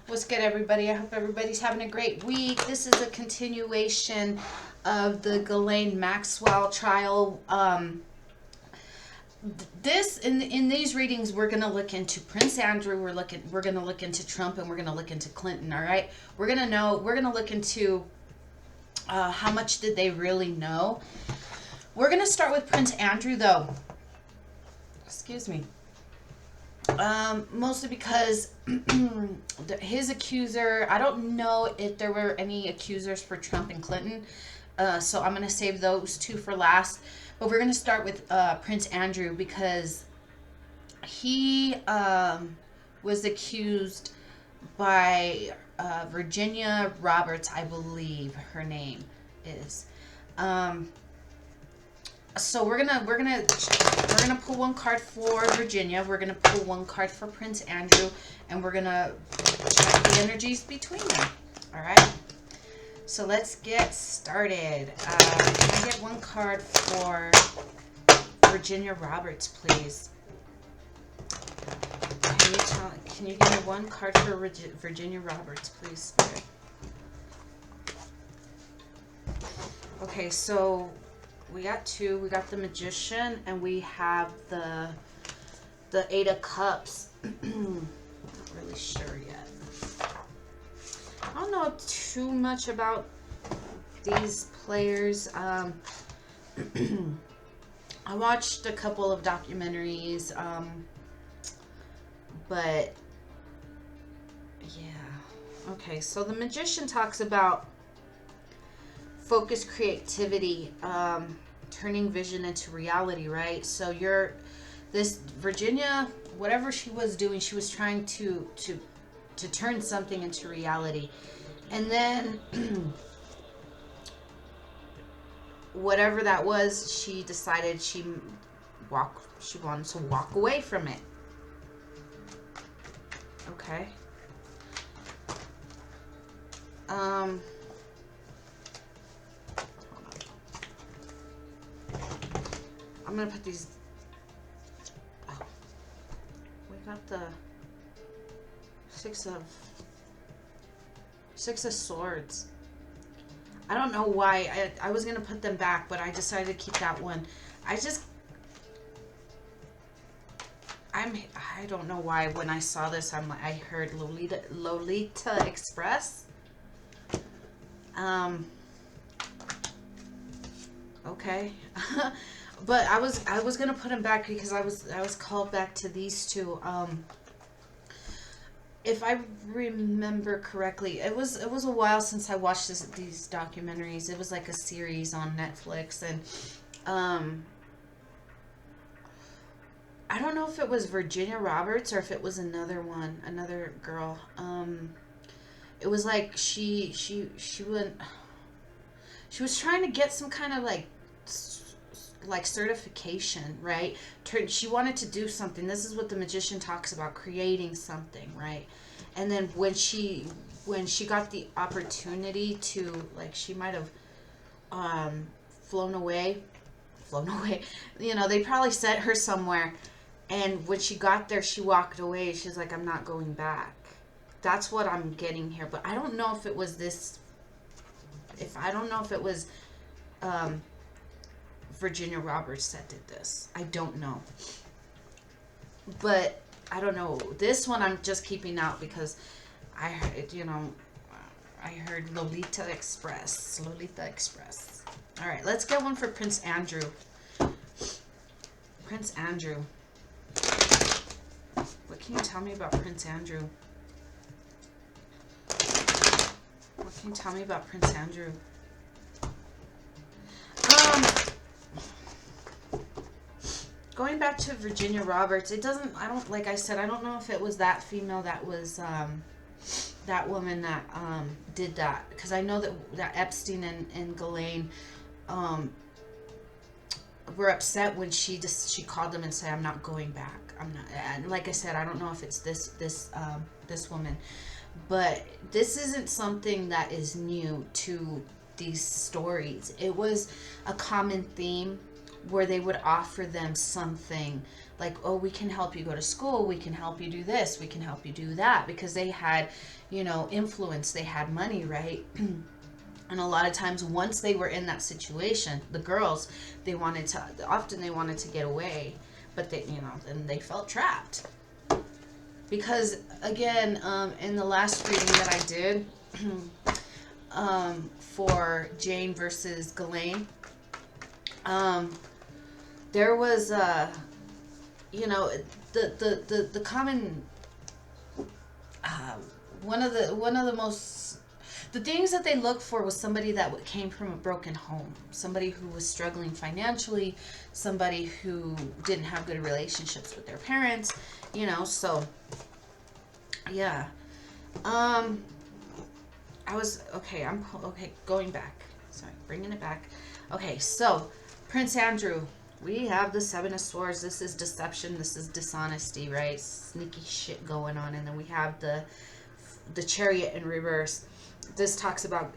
What's good, everybody? I hope everybody's having a great week. This is a continuation of the Ghislaine Maxwell trial. In these readings, we're gonna look into Prince Andrew. We're gonna look into Trump, and we're gonna look into Clinton. All right. We're gonna look into how much did they really know. We're gonna start with Prince Andrew, though. Excuse me. Mostly because his accuser, I don't know if there were any accusers for Trump and Clinton, so I'm going to save those two for last. But we're going to start with Prince Andrew because he was accused by Virginia Roberts, I believe her name is. So we're gonna pull one card for Virginia. We're gonna pull one card for Prince Andrew, and we're gonna check the energies between them. All right. So let's get started. Can I get one card for Virginia Roberts, please? Can you give me one card for Virginia Roberts, please, Spirit? Okay, so we got two. We got the Magician, and we have the Eight of Cups. Not really sure yet. I don't know too much about these players. I watched a couple of documentaries, but yeah. Okay, so the Magician talks about focused creativity, turning vision into reality, right? So this Virginia, whatever she was doing, she was trying to turn something into reality. And then whatever that was, she decided she wanted to walk away from it. Okay. I'm going to put these... Oh. We got the Six of Swords. I don't know why. I was going to put them back, but I decided to keep that one. I don't know why when I saw this, I heard Lolita Express. Okay. But I was gonna put them back because I was called back to these two. If I remember correctly, it was a while since I watched these documentaries. It was like a series on Netflix, and I don't know if it was Virginia Roberts or if it was another girl. It was like she was trying to get some kind of like certification, right? She wanted to do something. This is what the Magician talks about, creating something, right? And then when she got the opportunity to, like, she might have flown away. You know, they probably sent her somewhere, and when she got there, she walked away. She's like, I'm not going back. That's what I'm getting here. But I don't know if it was this. I don't know if it was Virginia Roberts that did this. I don't know. But I don't know. This one I'm just keeping out because I heard Lolita Express. All right, let's get one for Prince Andrew. Prince Andrew. What can you tell me about Prince Andrew? What can you tell me about Prince Andrew? Going back to Virginia Roberts, like I said, I don't know if it was that female that was, that woman that, did that. Because I know that Epstein and Ghislaine, were upset when she called them and said, I'm not going back. I'm not, and like I said, I don't know if it's this woman. But this isn't something that is new to these stories. It was a common theme where they would offer them something like, oh, we can help you go to school, we can help you do this, we can help you do that, because they had, you know, influence, they had money, right? And a lot of times once they were in that situation, the girls, they wanted to get away, but they, you know, then they felt trapped. Because again, in the last reading that I did, for Jane versus Ghislaine, there was you know, the common, one of the most, the things that they looked for was somebody that came from a broken home, somebody who was struggling financially, somebody who didn't have good relationships with their parents, you know. So yeah, I was okay. I'm okay. Going back. Sorry, bringing it back. Okay, so Prince Andrew. We have the Seven of Swords. This is deception. This is dishonesty, right? Sneaky shit going on. And then we have the Chariot in reverse. This talks about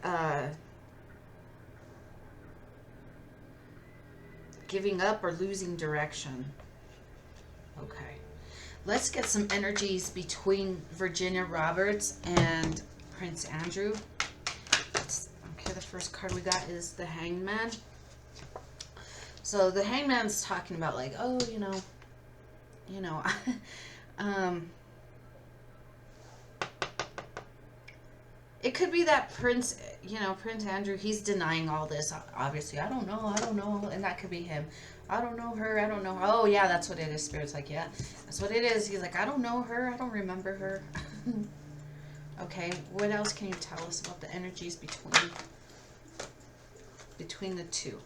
giving up or losing direction. Okay. Let's get some energies between Virginia Roberts and Prince Andrew. Okay, the first card we got is the Hangman. So the Hangman's talking about like, oh, you know, it could be that Prince Andrew, he's denying all this. Obviously, I don't know, and that could be him. I don't know her, I don't know her. Oh yeah, that's what it is. Spirit's like, yeah, that's what it is. He's like, I don't know her, I don't remember her. Okay, what else can you tell us about the energies between the two?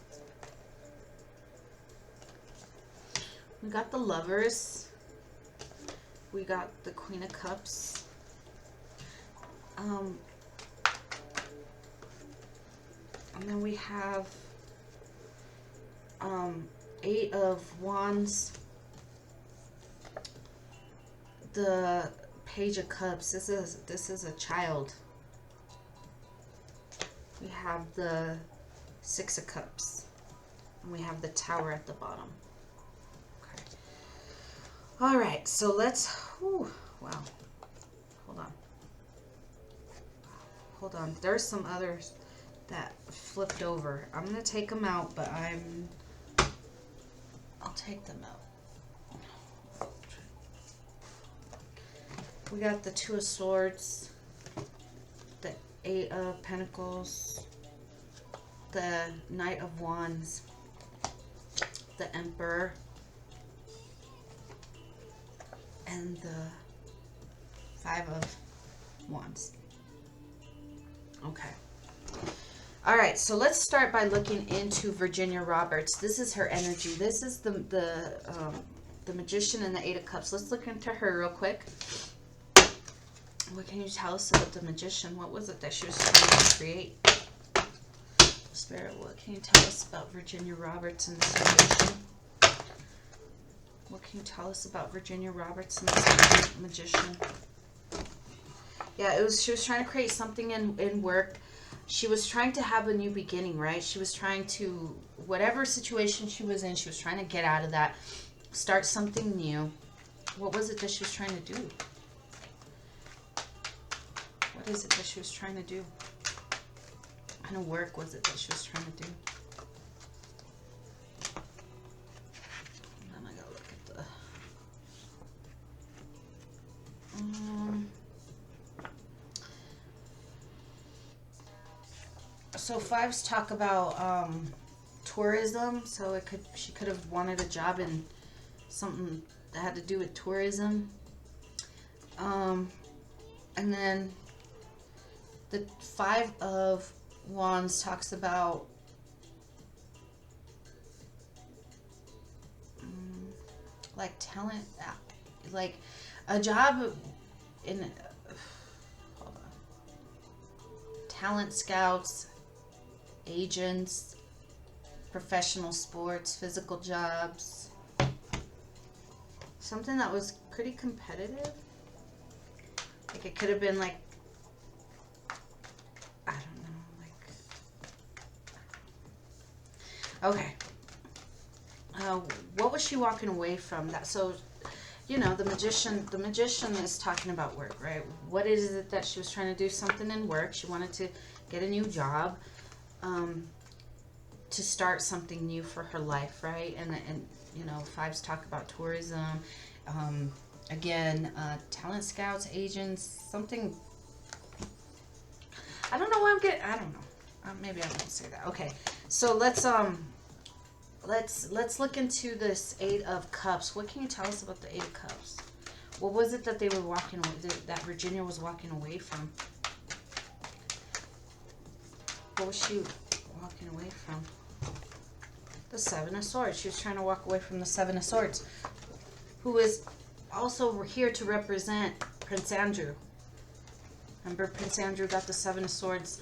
We got the Lovers. We got the Queen of Cups. And then we have Eight of Wands. The Page of Cups. This is a child. We have the Six of Cups. And we have the Tower at the bottom. All right, so let's, wow, hold on. There's some others that flipped over. I'm going to take them out, but I'll take them out. We got the Two of Swords, the Eight of Pentacles, the Knight of Wands, the Emperor, and the Five of Wands. Okay. All right, so let's start by looking into Virginia Roberts. This is her energy. This is the Magician and the Eight of Cups. Let's look into her real quick. What can you tell us about the Magician? What was it that she was trying to create? Spirit, what can you tell us about Virginia Roberts and this Magician? What can you tell us about Virginia Roberts and this Magician? Yeah, she was trying to create something in work. She was trying to have a new beginning, right? She was trying to, whatever situation she was in, she was trying to get out of that, start something new. What was it that she was trying to do? What is it that she was trying to do? What kind of work was it that she was trying to do? So fives talk about tourism, so she could have wanted a job in something that had to do with tourism. And then the Five of Wands talks about like talent, like a job in hold on, talent scouts, agents, professional sports, physical jobs, something that was pretty competitive. Like it could have been like, I don't know, like, okay. What was she walking away from? That, so, you know, the magician is talking about work, right? What is it that she was trying to do? Something in work. She wanted to get a new job, to start something new for her life, right? And you know, fives talk about tourism, again, talent scouts, agents, something. I don't know why I'm getting. I don't know. Maybe I won't say that. Okay, so let's look into this Eight of Cups. What can you tell us about the Eight of Cups? What was it that they were walking away, that Virginia was walking away from? What was she walking away from? The Seven of Swords. She was trying to walk away from the Seven of Swords, who is also here to represent Prince Andrew. Remember, Prince Andrew got the Seven of Swords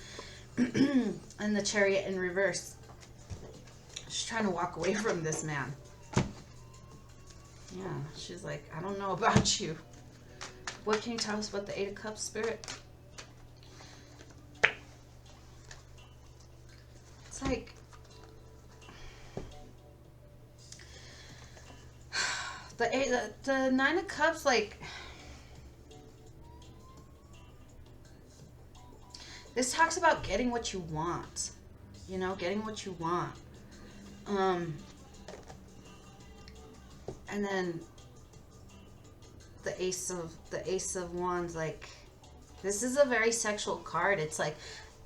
and the Chariot in reverse. She's trying to walk away from this man. Yeah, she's like, I don't know about you. What can you tell us about the Eight of Cups, Spirit? It's like, the Nine of Cups, like, this talks about getting what you want. You know, getting what you want. And then the Ace of Wands, like, this is a very sexual card. It's like,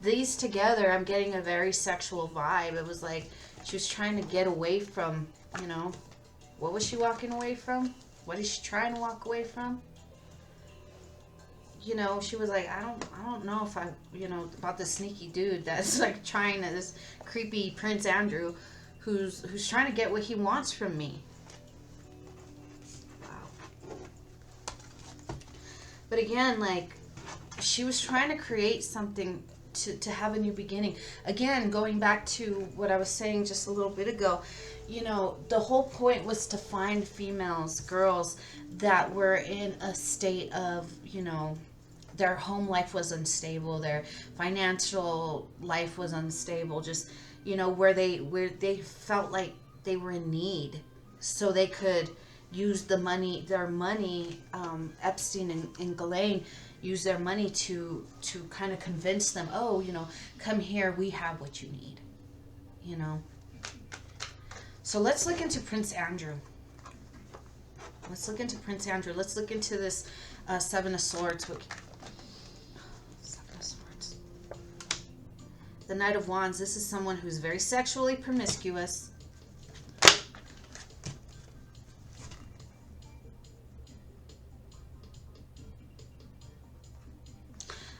these together, I'm getting a very sexual vibe. It was like she was trying to get away from, you know, what was she walking away from? What is she trying to walk away from? You know, she was like, I don't know if I, you know, about this sneaky dude that's like trying to, this creepy Prince Andrew, who's trying to get what he wants from me. Wow. But again, like, she was trying to create something to have a new beginning. Again, going back to what I was saying just a little bit ago, you know, the whole point was to find females, girls that were in a state of, you know, their home life was unstable, their financial life was unstable, just, you know, where they felt like they were in need, so they could use their money, Epstein and Ghislaine use their money to kind of convince them, oh, you know, come here, we have what you need, you know. So let's look into Prince Andrew. Let's look into Prince Andrew. Let's look into this Seven of Swords. Seven of Swords. The Knight of Wands. This is someone who's very sexually promiscuous.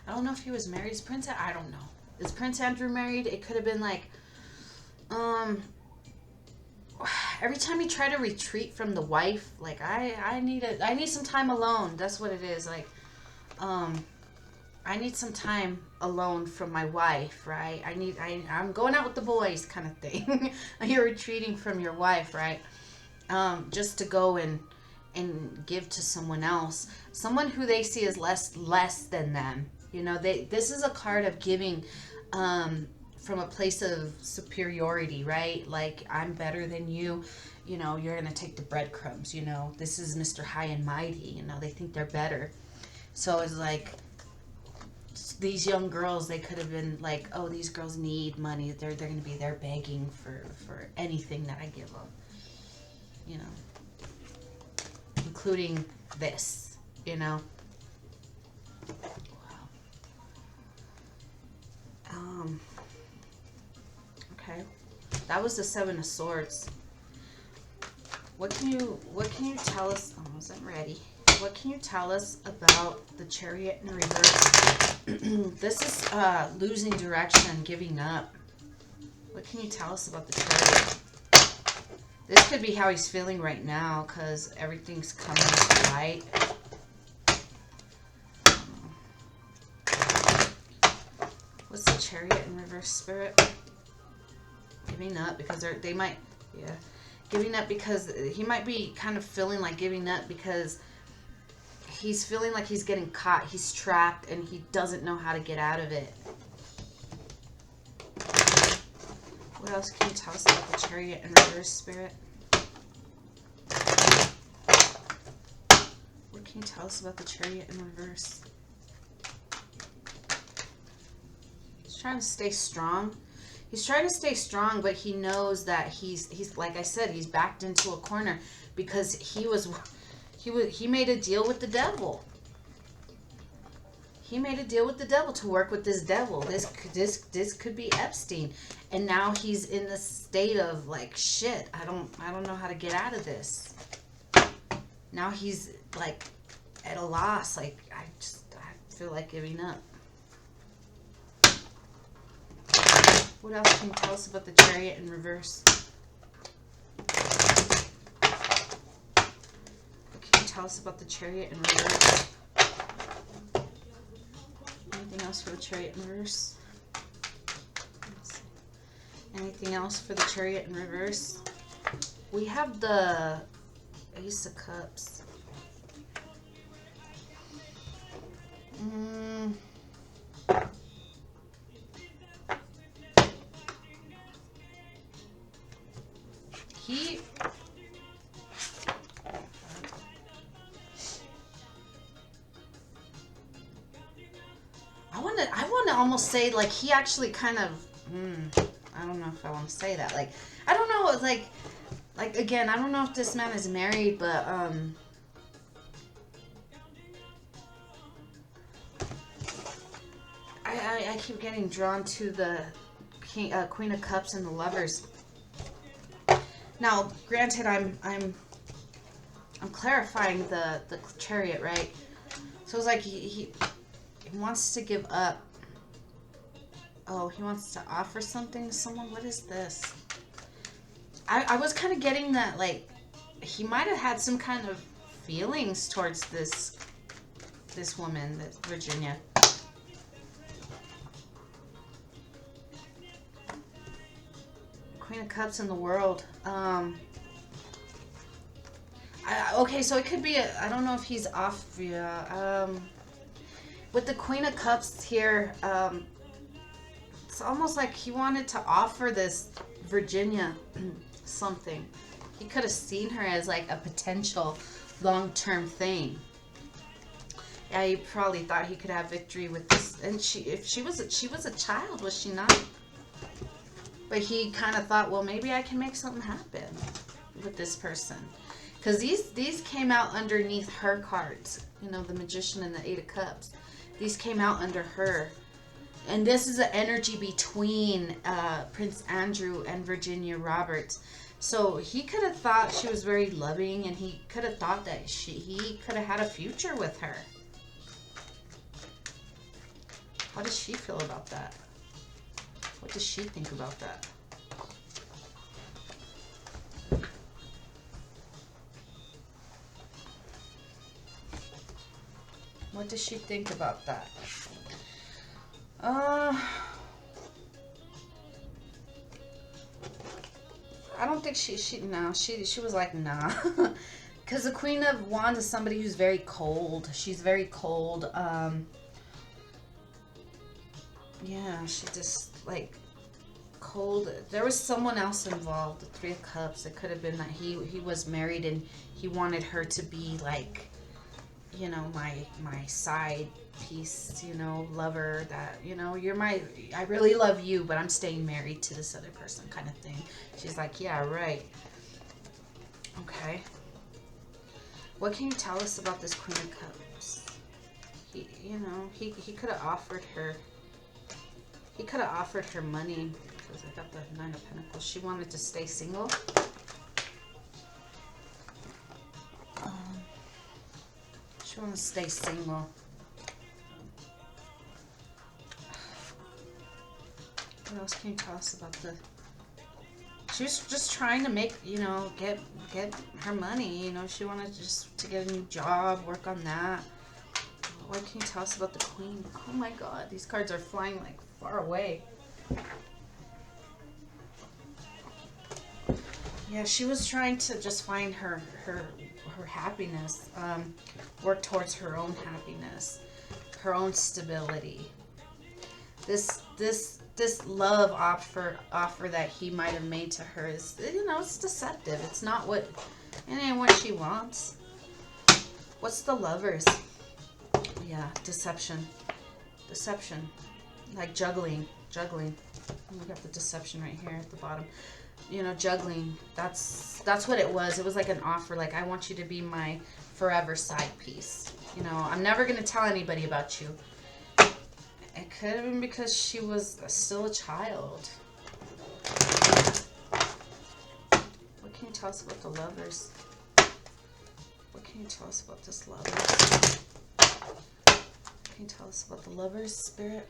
I don't know if he was married. Is Prince? I don't know. Is Prince Andrew married? It could have been like, every time he tried to retreat from the wife, like, I need some time alone. That's what it is. Like, I need some time alone from my wife, right? I'm going out with the boys, kind of thing. You're retreating from your wife, right? Just to go and give to someone else, someone who they see as less than them. You know, this is a card of giving from a place of superiority, right? Like, I'm better than you. You know, you're going to take the breadcrumbs, you know. This is Mr. High and Mighty, you know. They think they're better. So it's like, these young girls, they could have been like, oh, these girls need money. They're going to be there begging for anything that I give them, you know. Including this, you know. Wow. Okay, that was the Seven of Swords. What can you tell us? Oh, I wasn't ready. What can you tell us about the Chariot in reverse? This is losing direction, giving up. What can you tell us about the Chariot? This could be how he's feeling right now, because everything's coming to light. What's the Chariot in reverse, Spirit? Giving up because they might, yeah. Giving up because he might be kind of feeling like giving up because he's feeling like he's getting caught. He's trapped and he doesn't know how to get out of it. What else can you tell us about the Chariot in reverse, Spirit? can you tell us about the Chariot in reverse? He's trying to stay strong. He's trying to stay strong, but he knows that he's like I said, he's backed into a corner because he made a deal with the devil. He made a deal with the devil to work with this devil. This could be Epstein, and now he's in the state of like shit. I don't know how to get out of this. Now he's like at a loss. Like I feel like giving up. What else can you tell us about the Chariot in reverse? What can you tell us about the Chariot in reverse? Anything else for the Chariot in reverse? Anything else for the Chariot in reverse? We have the Ace of Cups. I want to almost say like he actually kind of I don't know if I want to say that, like I don't know, like again, I don't know if this man is married, but I keep getting drawn to the Queen of Cups and the Lovers. Now, granted, I'm clarifying the Chariot, right? So it's like he wants to give up. Oh, he wants to offer something to someone. What is this? I was kind of getting that, like, he might have had some kind of feelings towards this woman, this Virginia. Queen of Cups in the World. Okay, so it could be I don't know if he's off. Yeah. With the Queen of Cups here, it's almost like he wanted to offer this Virginia something. He could have seen her as like a potential long-term thing. Yeah, he probably thought he could have victory with this. And she was a child, was she not? But he kind of thought, well, maybe I can make something happen with this person. Because these came out underneath her cards. You know, the Magician and the Eight of Cups. These came out under her. And this is an energy between Prince Andrew and Virginia Roberts. So he could have thought she was very loving, and he could have thought that he could have had a future with her. How does she feel about that? What does she think about that? What does she think about that? I don't think she was like, nah. Because the Queen of Wands is somebody who's very cold. She's very cold. Yeah, she just, like, cold. There was someone else involved, the Three of Cups. It could have been that he was married and he wanted her to be, like, you know, my side piece, you know, lover, that, you know, I really love you, but I'm staying married to this other person kind of thing. She's like, yeah, right. Okay. What can you tell us about this Queen of Cups? He could have offered her. He could have offered her money, because I got the Nine of Pentacles. She wanted to stay single. She wanted to stay single. What else can you tell us about the... She was just trying to make, you know, get her money. You know, she wanted just to get a new job, work on that. What can you tell us about the Queen? Oh my God, these cards are flying like far away. Yeah, she was trying to just find her happiness, work towards her own happiness, her own stability. This love offer that he might have made to her is, you know, it's deceptive. It's not what, it ain't what she wants. What's the Lovers? Yeah, deception. Deception. Like juggling. Juggling. We got the deception right here at the bottom. You know, juggling. That's what it was. It was like an offer. Like, I want you to be my forever side piece. You know, I'm never going to tell anybody about you. It could have been because she was still a child. What can you tell us about the Lovers? What can you tell us about this Lovers? Can you tell us about the Lovers, Spirit?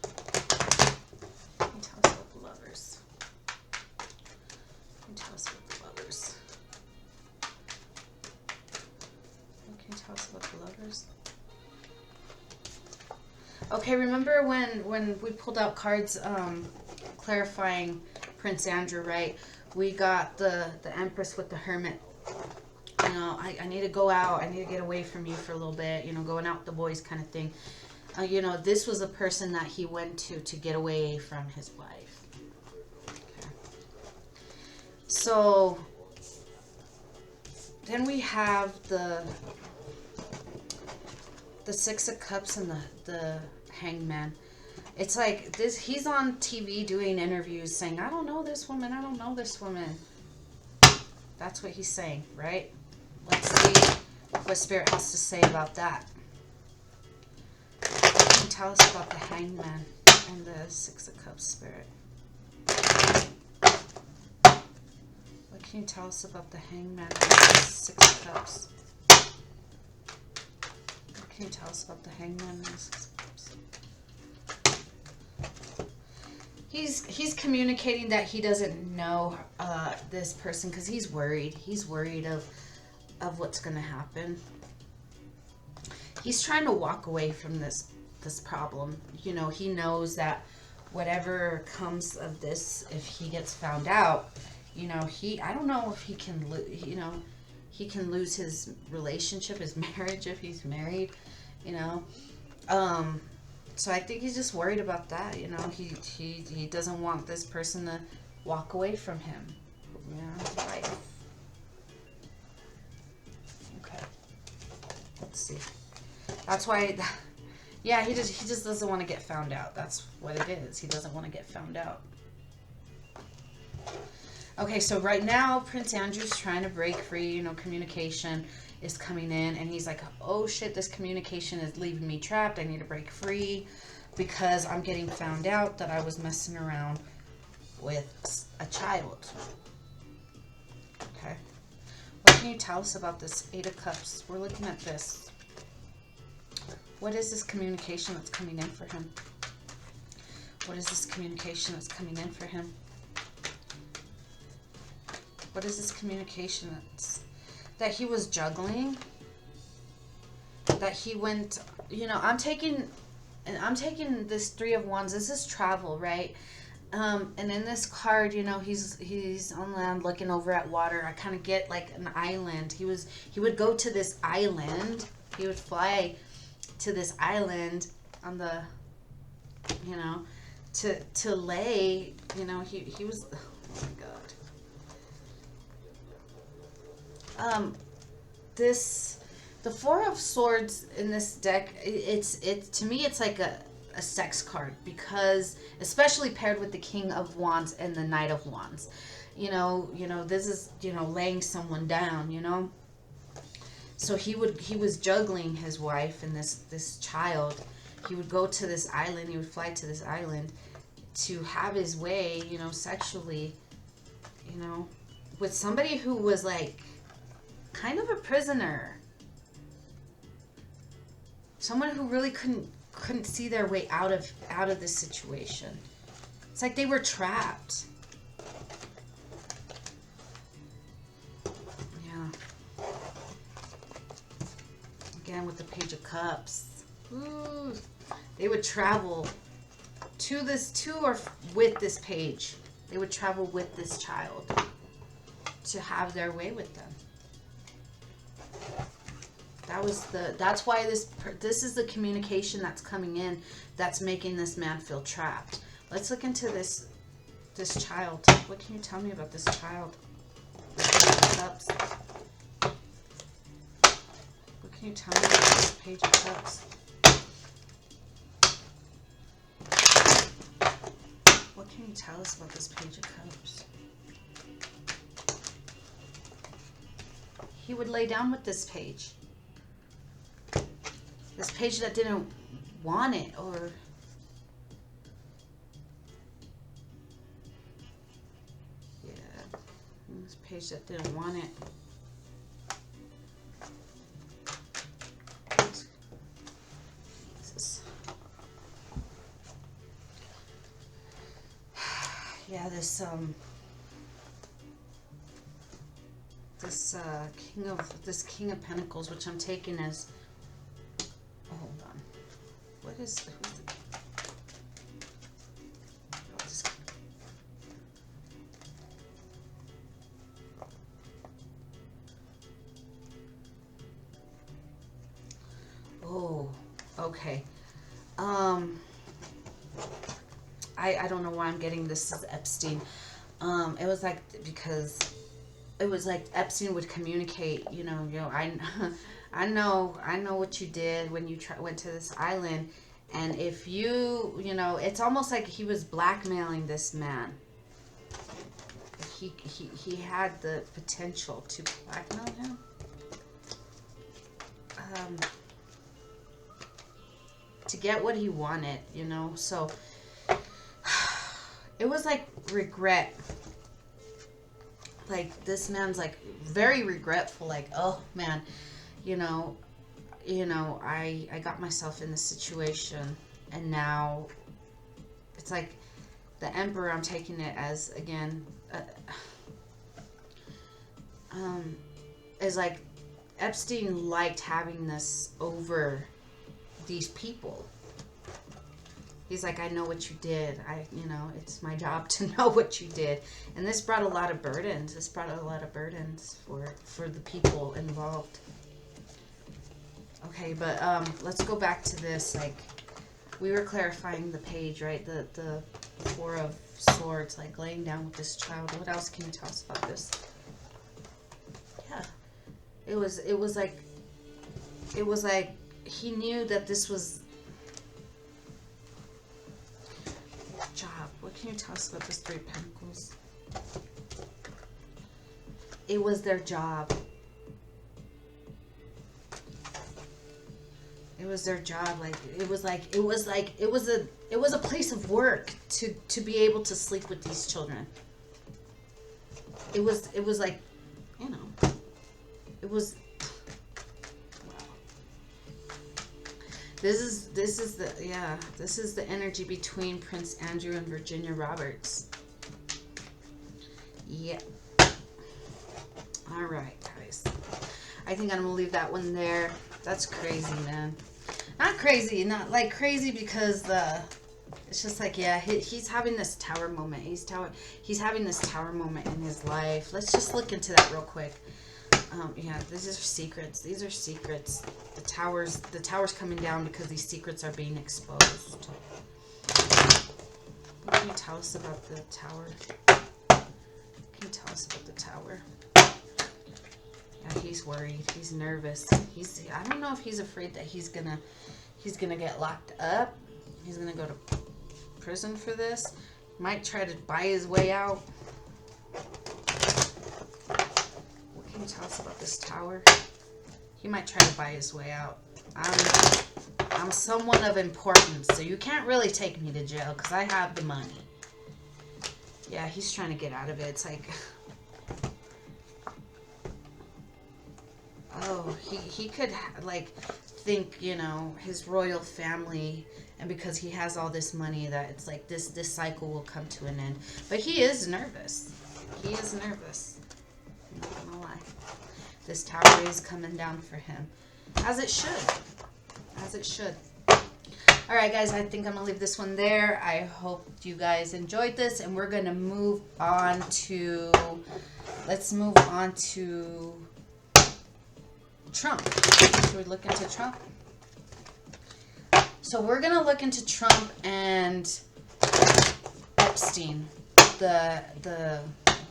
Can you tell us about the Lovers? Can you tell us about the Lovers? What can you tell us about the Lovers? Okay, remember when we pulled out cards clarifying Prince Andrew, right? We got the Empress with the Hermit. You know, I need to go out. I need to get away from you for a little bit. You know, going out with the boys kind of thing. You know, this was a person that he went to get away from his wife. Okay. So then we have the Six of Cups and the Hangman. It's like this. He's on TV doing interviews saying, "I don't know this woman. I don't know this woman." That's what he's saying, right? Let's see what Spirit has to say about that. What can you tell us about the Hangman and the Six of Cups, Spirit? What can you tell us about the Hangman and the Six of Cups? What can you tell us about the Hangman and the Six of Cups? He's communicating that he doesn't know this person because he's worried. He's worried of what's going to happen. He's trying to walk away from this problem. You know, he knows that whatever comes of this, if he gets found out, you know, I don't know if he can, you know, he can lose his relationship, his marriage if he's married, you know. So I think he's just worried about that, you know. He doesn't want this person to walk away from him. You know, his wife. Okay. Let's see. That's why, yeah, he just doesn't want to get found out. That's what it is. He doesn't want to get found out. Okay, so right now, Prince Andrew's trying to break free. You know, communication is coming in, and he's like, oh shit, this communication is leaving me trapped. I need to break free because I'm getting found out that I was messing around with a child. Okay. What can you tell us about this Eight of Cups? We're looking at this. What is this communication that's coming in for him? What is this communication that's coming in for him? What is this communication that he was juggling? That he went, you know, I'm taking this Three of Wands. This is travel, right? And in this card, you know, he's on land looking over at water. I kind of get like an island. He would go to this island. He would fly to this island on the, you know, to lay, you know, he was, oh my God. The Four of Swords in this deck, it's to me it's like a sex card, because especially paired with the King of Wands and the Knight of Wands, you know this is, you know, laying someone down, you know. So he was juggling his wife and this child. He would go to this island. He would fly to this island to have his way, you know, sexually, you know, with somebody who was like kind of a prisoner, someone who really couldn't see their way out of this situation. It's like they were trapped. Yeah. Again with the Page of Cups. Ooh. They would travel or with this page. They would travel with this child to have their way with them. That's why this is the communication that's coming in that's making this man feel trapped. Let's look into this child. What can you tell me about this child? Cups. What can can you tell me about this Page of Cups? What can you tell us about this Page of Cups? He would lay down with this page. This page that didn't want it, or... Yeah. This page that didn't want it. Yeah, this King of Pentacles, which I'm taking as, oh, hold on, who's the, oh, okay, I don't know why I'm getting this as Epstein. It was like, because it was like Epstein would communicate, you know, I know what you did when you went to this island, and if you know, it's almost like he was blackmailing this man. He had the potential to blackmail him. To get what he wanted, you know, so it was like regret. Like, this man's like very regretful, like, oh man, you know, I got myself in this situation, and now it's like the Emperor, I'm taking it as, again, is like Epstein liked having this over these people. He's like, I know what you did. It's my job to know what you did. And this brought a lot of burdens. This brought a lot of burdens for the people involved. Okay, but let's go back to this. Like, we were clarifying the page, right? The Four of Swords, like laying down with this child. What else can you tell us about this? Yeah. It was like he knew that this was job. What can you tell us about this Three of Pentacles? It was their job. It was their job. Like, it was a place of work to be able to sleep with these children. It was like, you know, it was. This is the energy between Prince Andrew and Virginia Roberts. Yeah. All right, guys. I think I'm gonna leave that one there. That's crazy, man. Not crazy, not like crazy because it's just like, yeah, he's having this tower moment. He's having this tower moment in his life. Let's just look into that real quick. Yeah, these are secrets. These are secrets. The tower's coming down because these secrets are being exposed. What can you tell us about the tower? What can you tell us about the tower? Yeah, he's worried. He's nervous. I don't know if he's afraid that he's gonna get locked up. He's gonna go to prison for this. Might try to buy his way out. Can you tell us about this tower? He might try to buy his way out. I'm someone of importance, so you can't really take me to jail because I have the money. Yeah, he's trying to get out of it. It's like, oh, he could like think, you know, his royal family, and because he has all this money, that it's like this cycle will come to an end. But he is nervous. He is nervous. Not gonna lie. This tower is coming down for him. As it should. As it should. Alright, guys, I think I'm gonna leave this one there. I hope you guys enjoyed this, and we're gonna move on to, let's move on to Trump. Should we look into Trump? So we're gonna look into Trump and Epstein. The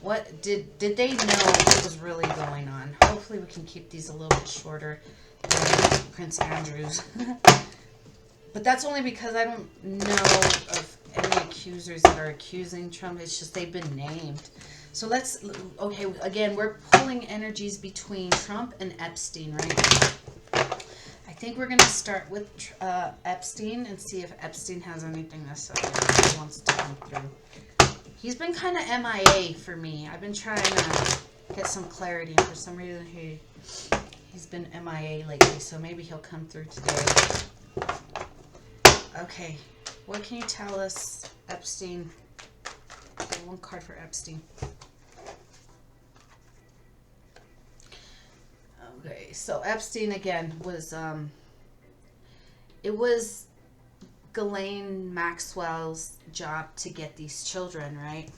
What did they know what was really going on? Hopefully we can keep these a little bit shorter than Prince Andrew's. But that's only because I don't know of any accusers that are accusing Trump. It's just they've been named. So let's, okay, again, we're pulling energies between Trump and Epstein right now. I think we're going to start with Epstein and see if Epstein has anything to say if he wants to come through. He's been kind of MIA for me. I've been trying to get some clarity, and for some reason he's been MIA lately, so maybe he'll come through today. Okay, what can you tell us, Epstein? Okay, one card for Epstein. Okay, so Epstein again was it was Ghislaine Maxwell's job to get these children, right?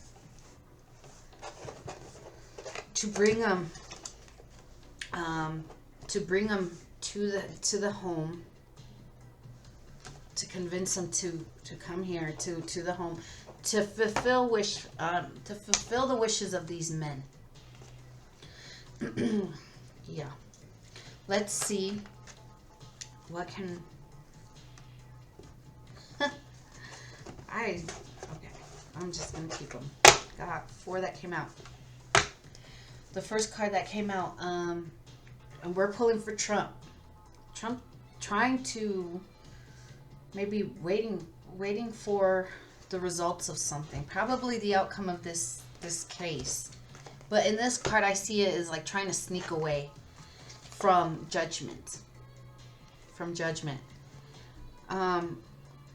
To bring them to the home, to convince them to come here to the home, to fulfill the wishes of these men. Yeah. Let's see what can okay, I'm just gonna keep them. Got 4 that came out. The first card that came out, and we're pulling for Trump. Trump trying to maybe waiting for the results of something, probably the outcome of this case. But in this card, I see it as like trying to sneak away from judgment.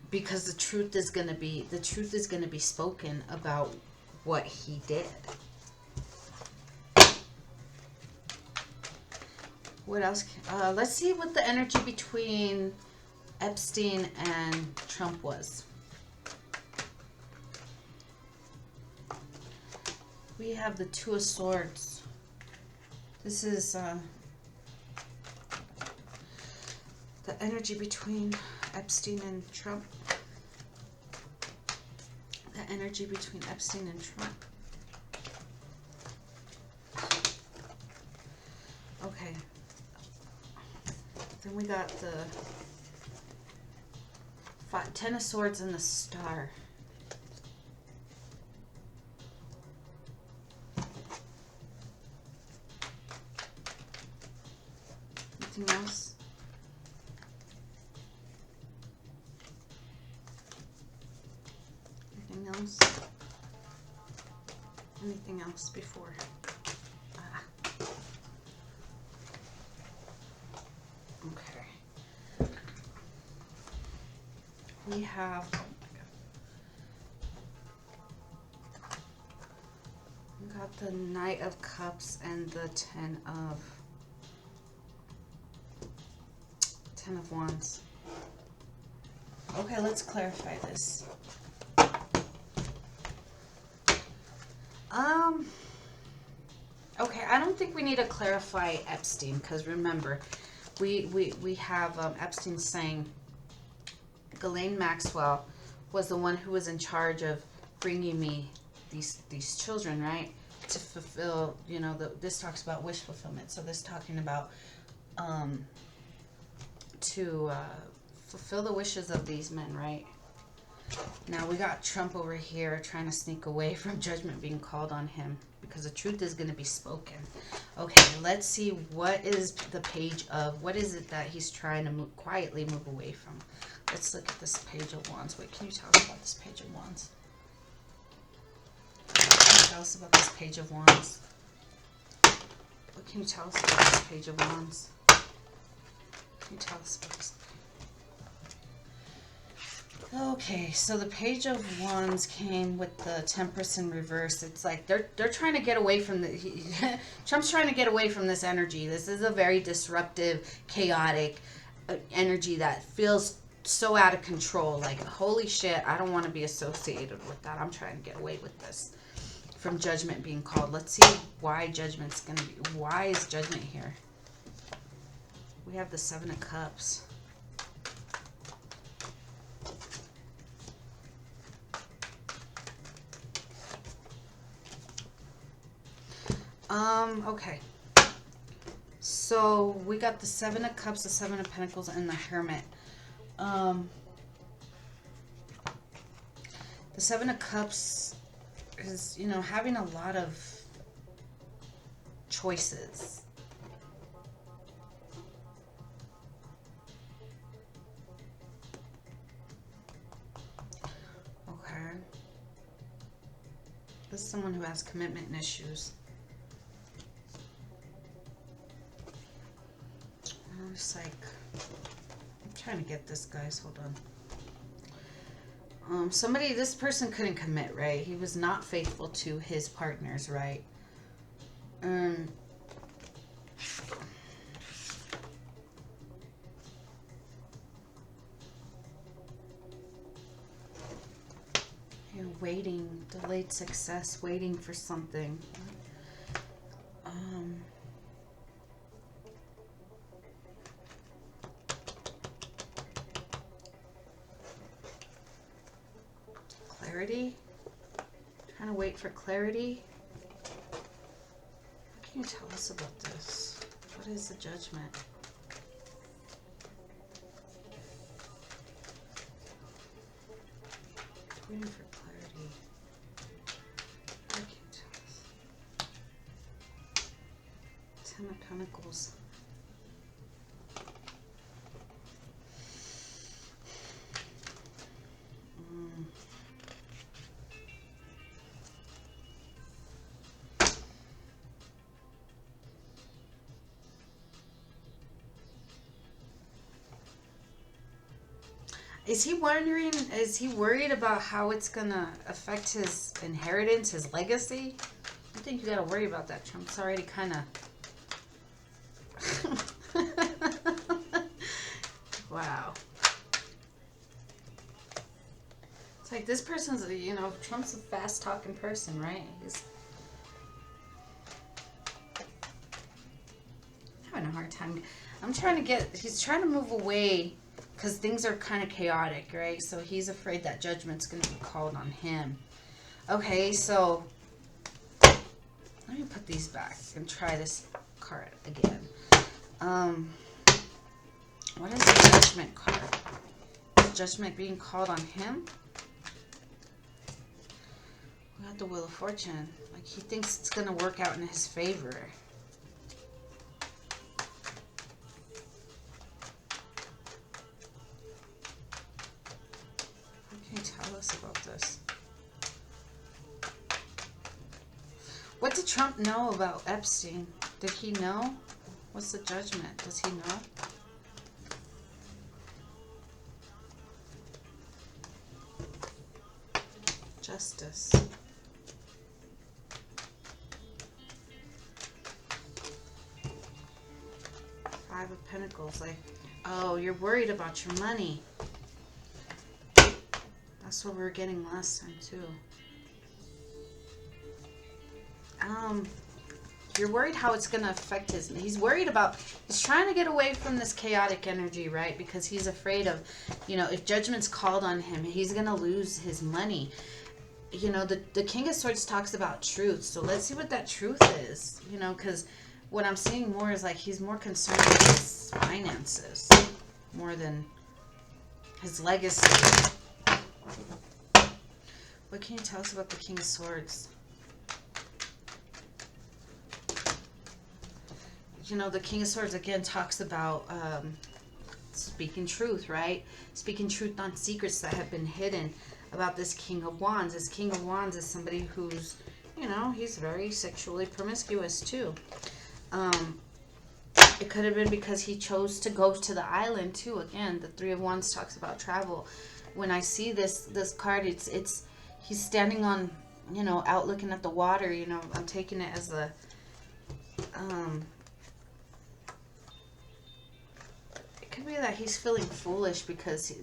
Because the truth is going to be spoken about what he did. What else? Let's see what the energy between Epstein and Trump was. We have the 2 of Swords. This is the energy between Epstein and Trump. The energy between Epstein and Trump. Okay. Then we got the 10 of Swords and the Star. Anything else? Anything else? Anything else before? Okay. We have, oh my God. We got the Knight of Cups and the 10 of Wands. Okay, let's clarify this. Okay, I don't think we need to clarify Epstein, because remember, we have Epstein saying Ghislaine Maxwell was the one who was in charge of bringing me these children, right? To fulfill, you know, this talks about wish fulfillment. So this talking about to fulfill the wishes of these men, right? Now we got Trump over here trying to sneak away from judgment being called on him, because the truth is going to be spoken. Okay, let's see what is the page of, what is it that he's trying to quietly move away from. Let's look at this Page of Wands. Wait, can you tell us about this Page of Wands? Can you tell us about this Page of Wands? What can you tell us about this Page of Wands? Can you tell us about this? Okay, so the Page of Wands came with the Temperance in reverse. It's like they're trying to get away from Trump's trying to get away from this energy. This is a very disruptive, chaotic energy that feels so out of control. Like, holy shit, I don't want to be associated with that. I'm trying to get away with this. From judgment being called. Let's see why judgment's going to be. Why is judgment here? We have the 7 of Cups. Okay. So we got the Seven of Cups, the Seven of Pentacles, and the Hermit. The Seven of Cups is, you know, having a lot of choices. Okay. This is someone who has commitment issues. I'm just like, I'm trying to get this, guys. Hold on. This person couldn't commit, right? He was not faithful to his partners, right? You're waiting, delayed success, waiting for something. Clarity? Trying to wait for clarity? What can you tell us about this? What is the Judgment? Waiting for clarity. What can you tell us? Ten of Pentacles. Is he worried about how it's gonna affect his inheritance, his legacy? I think you gotta worry about that, Trump. It's already kind of... Wow. It's like this person's, you know, Trump's a fast-talking person, right? He's having a hard time. He's trying to move away because things are kind of chaotic, right? So he's afraid that judgment's going to be called on him. Okay, so let me put these back and try this card again. What is the Judgment card? Is judgment being called on him? We got the Wheel of Fortune. Like, he thinks it's going to work out in his favor. Tell us about this. What did Trump know about Epstein? Did he know? What's the Judgment? Does he know? Justice. Five of Pentacles. Like, oh, you're worried about your money. That's what we were getting last time too. You're worried how it's going to affect his... He's worried about... He's trying to get away from this chaotic energy, right? Because he's afraid of, you know, if judgment's called on him, he's going to lose his money. You know, the King of Swords talks about truth. So let's see what that truth is. You know, because what I'm seeing more is like he's more concerned with his finances more than his legacy. What can you tell us about the King of Swords? You know, the King of Swords again talks about speaking truth, right? Speaking truth on secrets that have been hidden. About this King of Wands. This King of Wands is somebody who's, you know, he's very sexually promiscuous too. It could have been because he chose to go to the island too. Again, the Three of Wands talks about travel. When I see this card, it's he's standing on, you know, out looking at the water. You know, I'm taking it as a it could be that he's feeling foolish because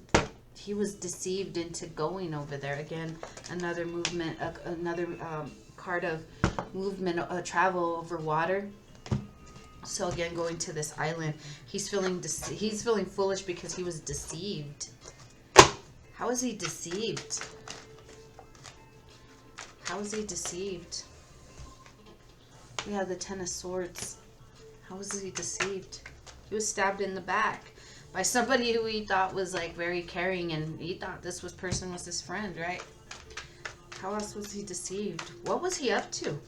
he was deceived into going over there. Again, another movement, another card of movement, travel over water. So again, going to this island, he's feeling foolish because he was deceived. How is he deceived? How is he deceived? We have the Ten of Swords. How was he deceived? He was stabbed in the back by somebody who he thought was like very caring, and he thought this person was his friend, right? How else was he deceived? What was he up to?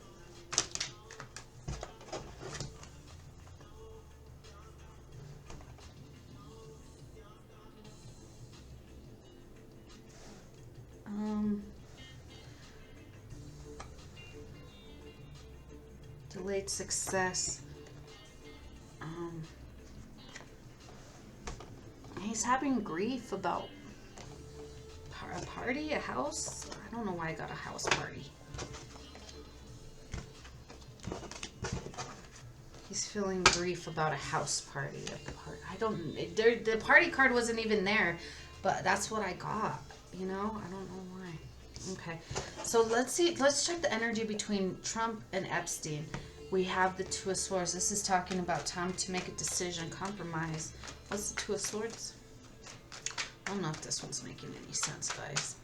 Delayed success. He's having grief about a party, a house. I don't know why I got a house party. He's feeling grief about a house party. I don't. The party card wasn't even there, but that's what I got. You know, I don't know why. Okay, so let's see. Let's check the energy between Trump and Epstein. We have the Two of Swords. This is talking about time to make a decision, compromise. What's the Two of Swords? I don't know if this one's making any sense, guys.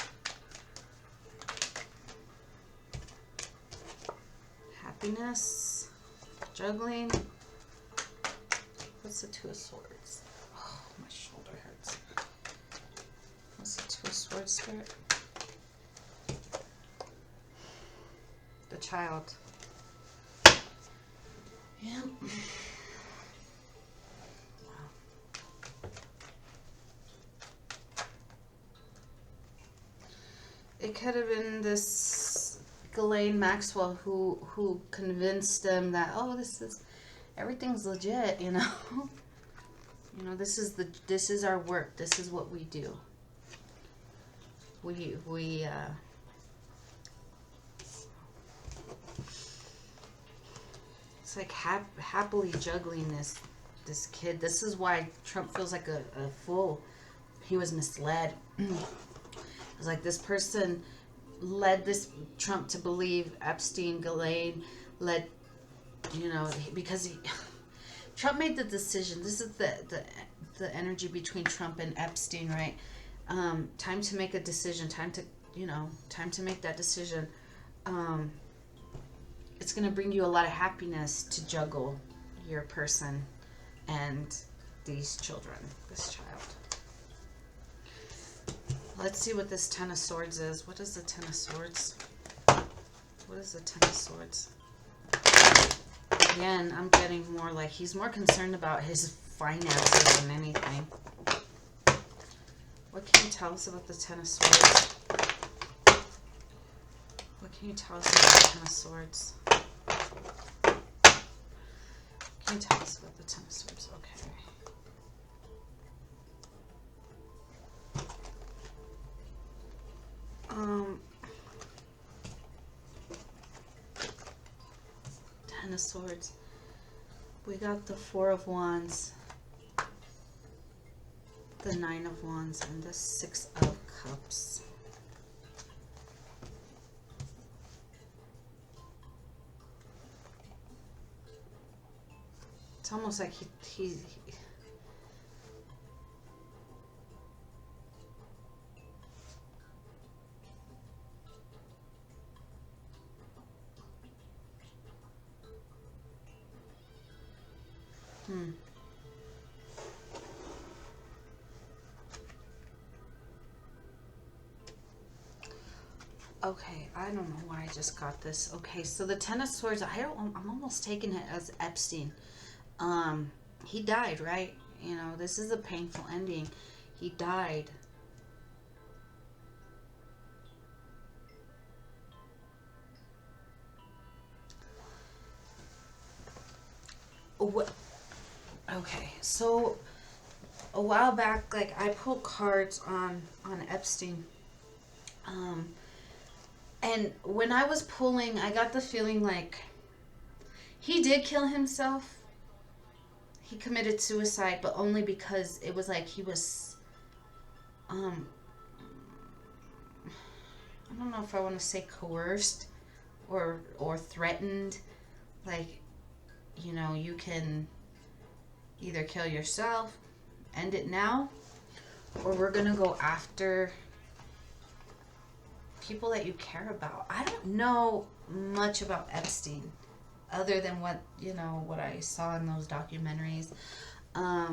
Happiness, juggling. What's the Two of Swords? Oh, my shoulder hurts. What's the Two of Swords, Spirit? The child. Yeah. It could have been this Ghislaine Maxwell who convinced them that, oh, everything's legit, you know. You know, this is our work. This is what we do. It's like happily juggling this kid. This is why Trump feels like a fool. He was misled. It was like this person led this Trump to believe Epstein, Ghislaine, led, you know, because Trump made the decision. This is the energy between Trump and Epstein, right? Time to make a decision. Time to make that decision. It's going to bring you a lot of happiness to juggle your person and these children, this child. Let's see what this Ten of Swords is. What is the Ten of Swords? What is the Ten of Swords? Again, I'm getting more like he's more concerned about his finances than anything. What can you tell us about the Ten of Swords? What can you tell us about the Ten of Swords? Can you tell us about the Ten of Swords? Okay. Ten of Swords. We got the Four of Wands, the Nine of Wands, and the Six of Cups. It's almost like he Okay, I don't know why I just got this. Okay, so the Ten of Swords, I'm almost taking it as Epstein. He died, right? You know, this is a painful ending. He died. What? Okay, so a while back, like I pulled cards on Epstein. And when I was pulling, I got the feeling like he did kill himself. He committed suicide, but only because it was like he was, I don't know if I want to say coerced or threatened. Like, you know, you can either kill yourself, end it now, or we're going to go after people that you care about. I don't know much about Epstein. other than what, you know, what I saw in those documentaries. I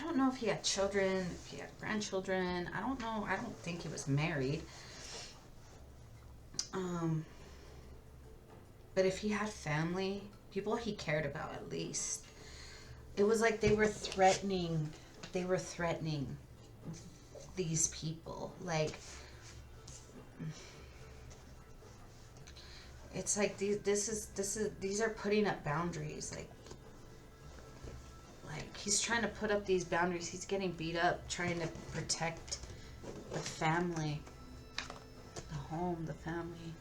don't know if he had children, if he had grandchildren. I don't know. I don't think he was married. But if he had family, people he cared about at least. It was like they were threatening these people. Like, it's like these are putting up boundaries. Like he's trying to put up these boundaries. He's getting beat up trying to protect the family, the home, the family.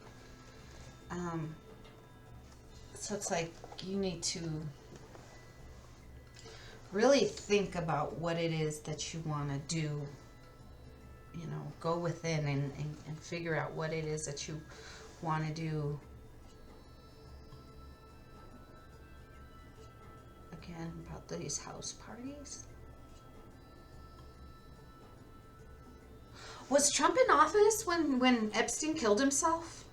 So it's like you need to really think about what it is that you want to do. You know, go within and figure out what it is that you want to do. Again, about these house parties. Was Trump in office when Epstein killed himself?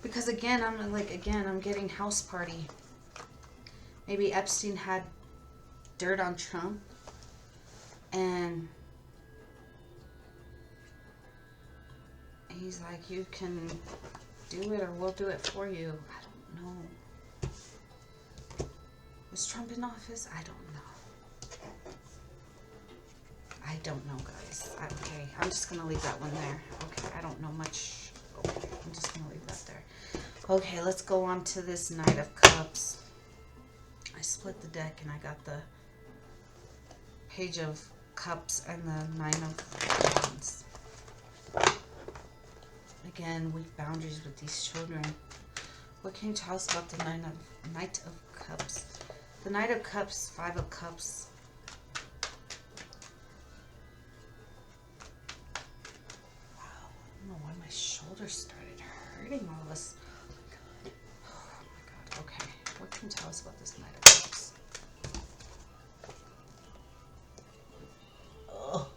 Because again, I'm getting house party. Maybe Epstein had dirt on Trump, and he's like, you can do it or we'll do it for you. I don't know. Was Trump in office? I don't know. I don't know, guys. Okay, I'm just going to leave that one there. Okay, I don't know much. Okay, I'm just going to leave that there. Okay, let's go on to this Knight of Cups. I split the deck and I got the Page of Cups and the Nine of Wands. Again, weak boundaries with these children. What can you tell us about the Knight of Cups? The Knight of Cups, Five of Cups. Wow, I don't know why my shoulders started hurting all of us. Oh my god, okay. What can you tell us about this Knight of Cups? Oh.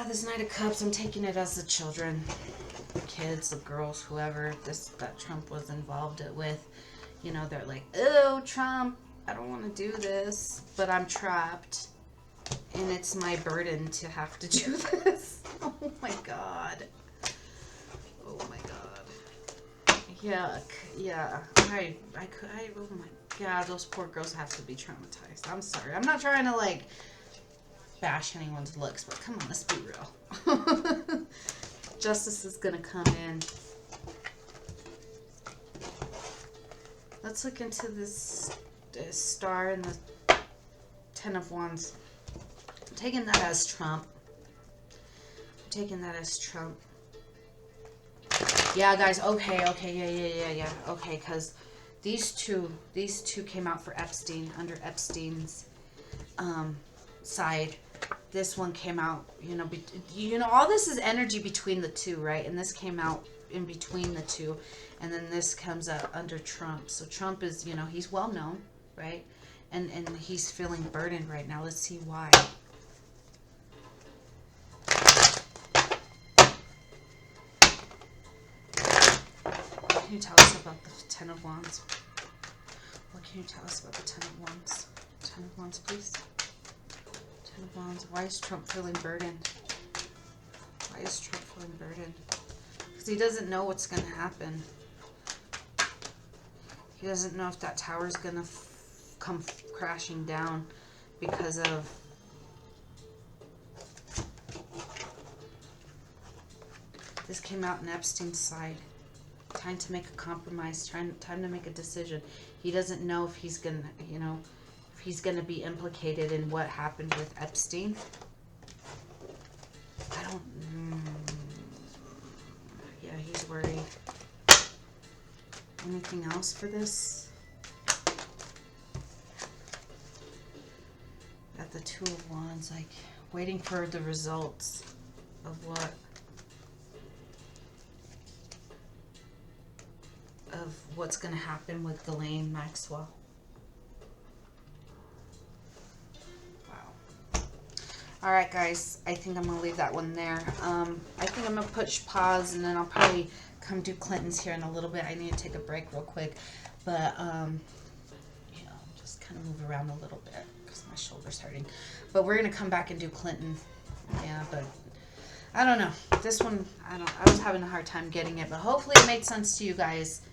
This Knight of Cups, I'm taking it as the children. The kids, the girls, whoever that Trump was involved with. You know, they're like, oh, Trump, I don't want to do this, but I'm trapped. And it's my burden to have to do this. Oh my god. Oh my god. Yuck. Yeah. Oh my god, those poor girls have to be traumatized. I'm sorry. I'm not trying to, like, bash anyone's looks, but come on, let's be real. Justice is gonna come in. Let's look into this star and the Ten of Wands. I'm taking that as Trump. Yeah, guys. Okay. Yeah. Okay, because these two came out for Epstein, under Epstein's side. This one came out, all this is energy between the two, right? And this came out in between the two, and then this comes out under Trump. So Trump is, he's well known, right? And he's feeling burdened right now. Let's see why. What can you tell us about the Ten of Wands? What can you tell us about the Ten of Wands? Ten of Wands, please. Ten of Wands. Why is Trump feeling burdened? Because he doesn't know what's going to happen. He doesn't know if that tower is going to come crashing down because of this came out in Epstein's side. Time to make a compromise. Time to make a decision. He doesn't know if he's going to, if he's going to be implicated in what happened with Epstein. Yeah, he's worried. Anything else for this? Got the Two of Wands, like waiting for the results of what's going to happen with Ghislaine Maxwell. Wow. All right, guys, I think I'm going to leave that one there. I think I'm going to push pause, and then I'll probably come do Clinton's here in a little bit. I need to take a break real quick, but, you know, just kind of move around a little bit because my shoulder's hurting. But we're going to come back and do Clinton. Yeah, but I don't know. This one, I was having a hard time getting it, but hopefully it made sense to you guys.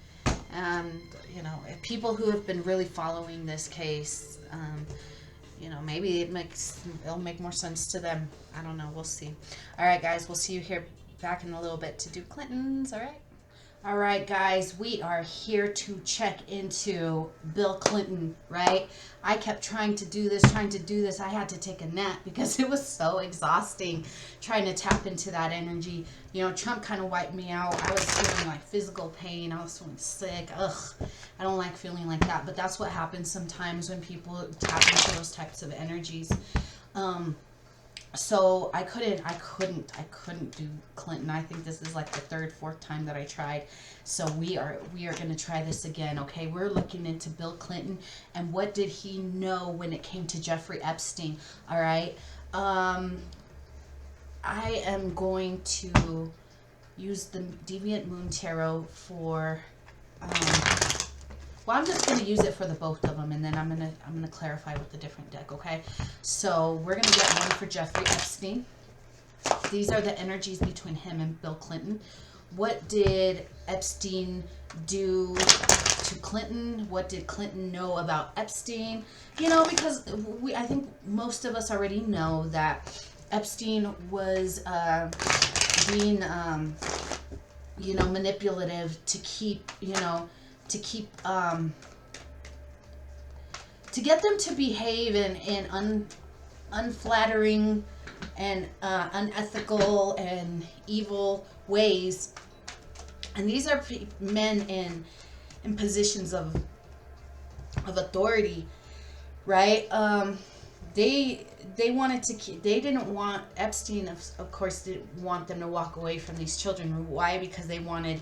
And, you know, if people who have been really following this case, you know, maybe it'll make more sense to them. I don't know. We'll see. All right, guys. We'll see you here back in a little bit to do Clinton's. All right. All right, guys. We are here to check into Bill Clinton, right? I kept trying to do this. I had to take a nap because it was so exhausting trying to tap into that energy. You know, Trump kind of wiped me out. I was feeling like physical pain. I was feeling sick. Ugh. I don't like feeling like that, but that's what happens sometimes when people tap into those types of energies. So I couldn't do Clinton. I think this is like the third, fourth time that I tried. So we are going to try this again. Okay. We're looking into Bill Clinton and what did he know when it came to Jeffrey Epstein. All right. I am going to use the Deviant Moon Tarot for, well, I'm just going to use it for the both of them, and then I'm going to clarify with the different deck, okay? So we're going to get one for Jeffrey Epstein. These are the energies between him and Bill Clinton. What did Epstein do to Clinton? What did Clinton know about Epstein? You know, because I think most of us already know that Epstein was being, you know, manipulative to keep, you know, to get them to behave in unflattering and unethical and evil ways. And these are men in positions of authority, right? They wanted to keep, they didn't want Epstein, of course, didn't want them to walk away from these children. Why? Because they wanted,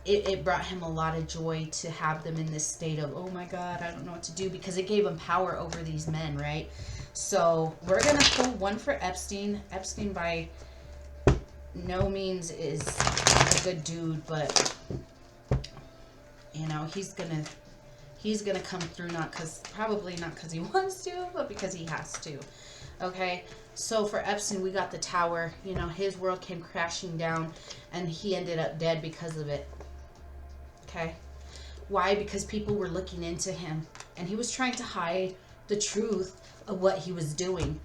it brought him a lot of joy to have them in this state of, oh my God, I don't know what to do, because it gave him power over these men, right? So we're going to pull one for Epstein. Epstein by no means is a good dude, but, you know, he's going to come through, probably not because he wants to, but because he has to. Okay, so for Epstein, we got the Tower. You know, his world came crashing down, and he ended up dead because of it. Okay, why? Because people were looking into him, and he was trying to hide the truth of what he was doing.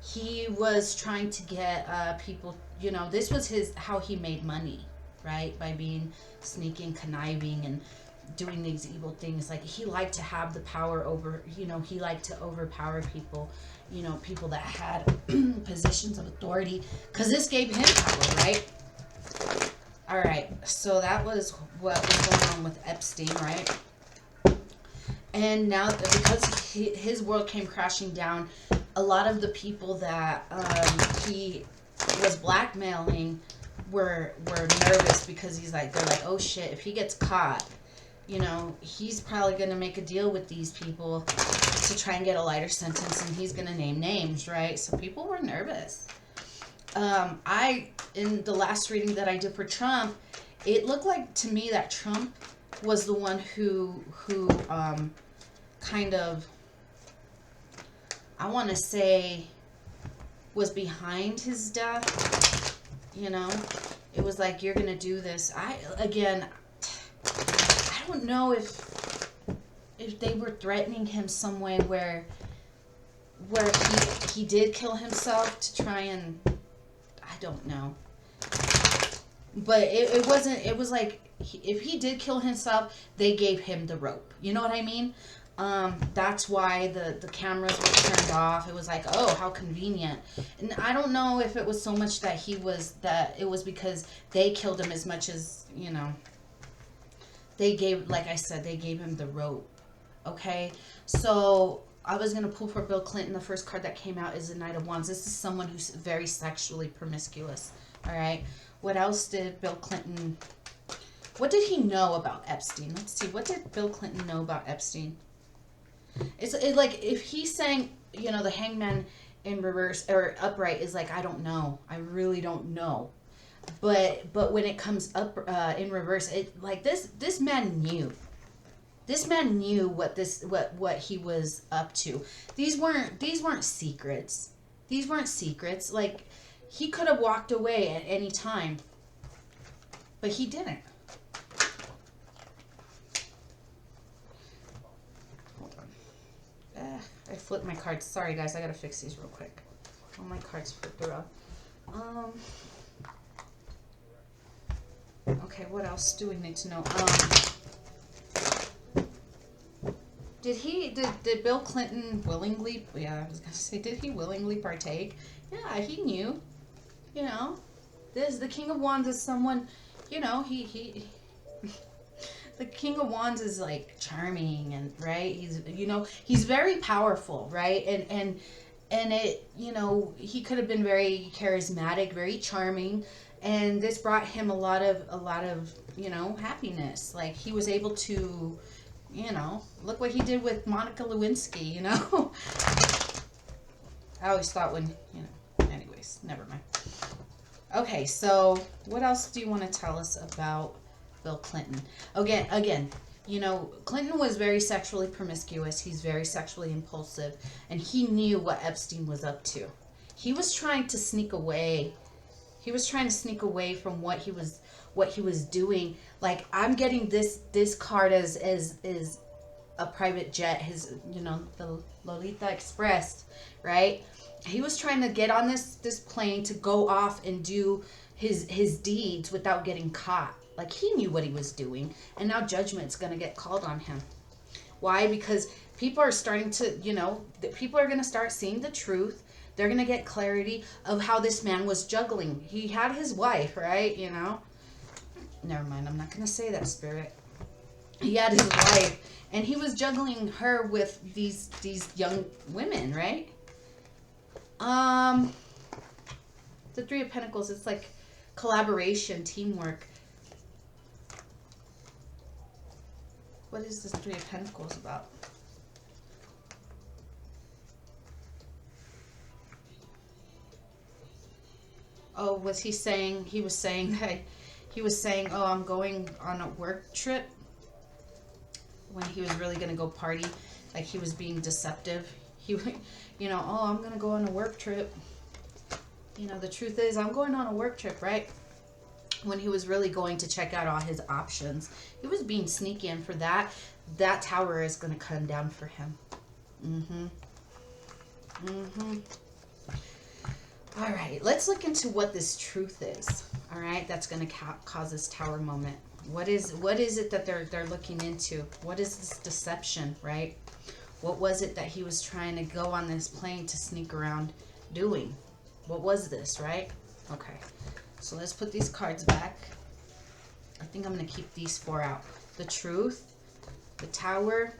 He was trying to get people, you know, this was how he made money, right? By being sneaking, conniving, and doing these evil things. Like, he liked to have the power over, you know, he liked to overpower people, you know, people that had positions of authority, because this gave him power, right? All right, so that was what was going on with Epstein, right? And now, because his world came crashing down, a lot of the people that he was blackmailing were nervous, because they're like, oh shit, if he gets caught, you know, he's probably going to make a deal with these people to try and get a lighter sentence, and he's going to name names, right? So people were nervous. In the last reading that I did for Trump, it looked like to me that Trump was the one who kind of, I want to say, was behind his death. You know, it was like, you're going to do this. I don't know if they were threatening him some way where he did kill himself to try and, I don't know. But it wasn't, it was like, if he did kill himself, they gave him the rope. You know what I mean? That's why the cameras were turned off. It was like, oh, how convenient. And I don't know if it was so much that it was because they killed him as much as, you know, they gave, like I said, they gave him the rope. Okay? So I was going to pull for Bill Clinton. The first card that came out is the Knight of Wands. This is someone who's very sexually promiscuous. All right? What else did Bill Clinton, what did he know about Epstein? Let's see. What did Bill Clinton know about Epstein? It's like, if he's saying, you know, the Hangman in reverse or upright is like, I don't know. I really don't know. But when it comes up in reverse, it like this man knew. This man knew what he was up to. These weren't secrets. These weren't secrets. Like, he could have walked away at any time, but he didn't. Hold on. I flipped my cards. Sorry guys, I gotta fix these real quick. All my cards flipped around. Okay, what else do we need to know? Did Bill Clinton willingly, yeah, I was gonna say, did he willingly partake? Yeah, he knew. You know, the King of Wands is someone, you know, he the King of Wands is like charming and, right? He's, you know, he's very powerful, right? And it, you know, he could have been very charismatic, very charming, and this brought him a lot of, you know, happiness. Like, he was able to, you know, look what he did with Monica Lewinsky, you know. I always thought when, you know, anyways, never mind. Okay, so what else do you want to tell us about Bill Clinton? Again, you know, Clinton was very sexually promiscuous. He's very sexually impulsive, and he knew what Epstein was up to. He was trying to sneak away. He was trying to sneak away from what he was doing. Like, I'm getting this card as a private jet, his, you know, the Lolita Express, right? He was trying to get on this plane to go off and do his deeds without getting caught. Like, he knew what he was doing, and now judgment's going to get called on him. Why? Because people are starting to, you know, people are going to start seeing the truth. They're going to get clarity of how this man was juggling. He had his wife, right? You know? Never mind. I'm not going to say that, Spirit. He had his wife, and he was juggling her with these young women, right? The Three of Pentacles, it's like collaboration, teamwork. What is this Three of Pentacles about? Oh, was he saying, he was saying, oh, I'm going on a work trip, when he was really going to go party. Like, he was being deceptive. He, you know, oh, I'm going to go on a work trip. You know, the truth is, I'm going on a work trip, right? When he was really going to check out all his options. He was being sneaky, and for that tower is going to come down for him. All right, let's look into what this truth is. All right, that's going to cause this tower moment. What is it that they're looking into? What is this deception, right? What was it that he was trying to go on this plane to sneak around doing? What was this, right? Okay, so let's put these cards back. I think I'm going to keep these four out. The truth, the tower,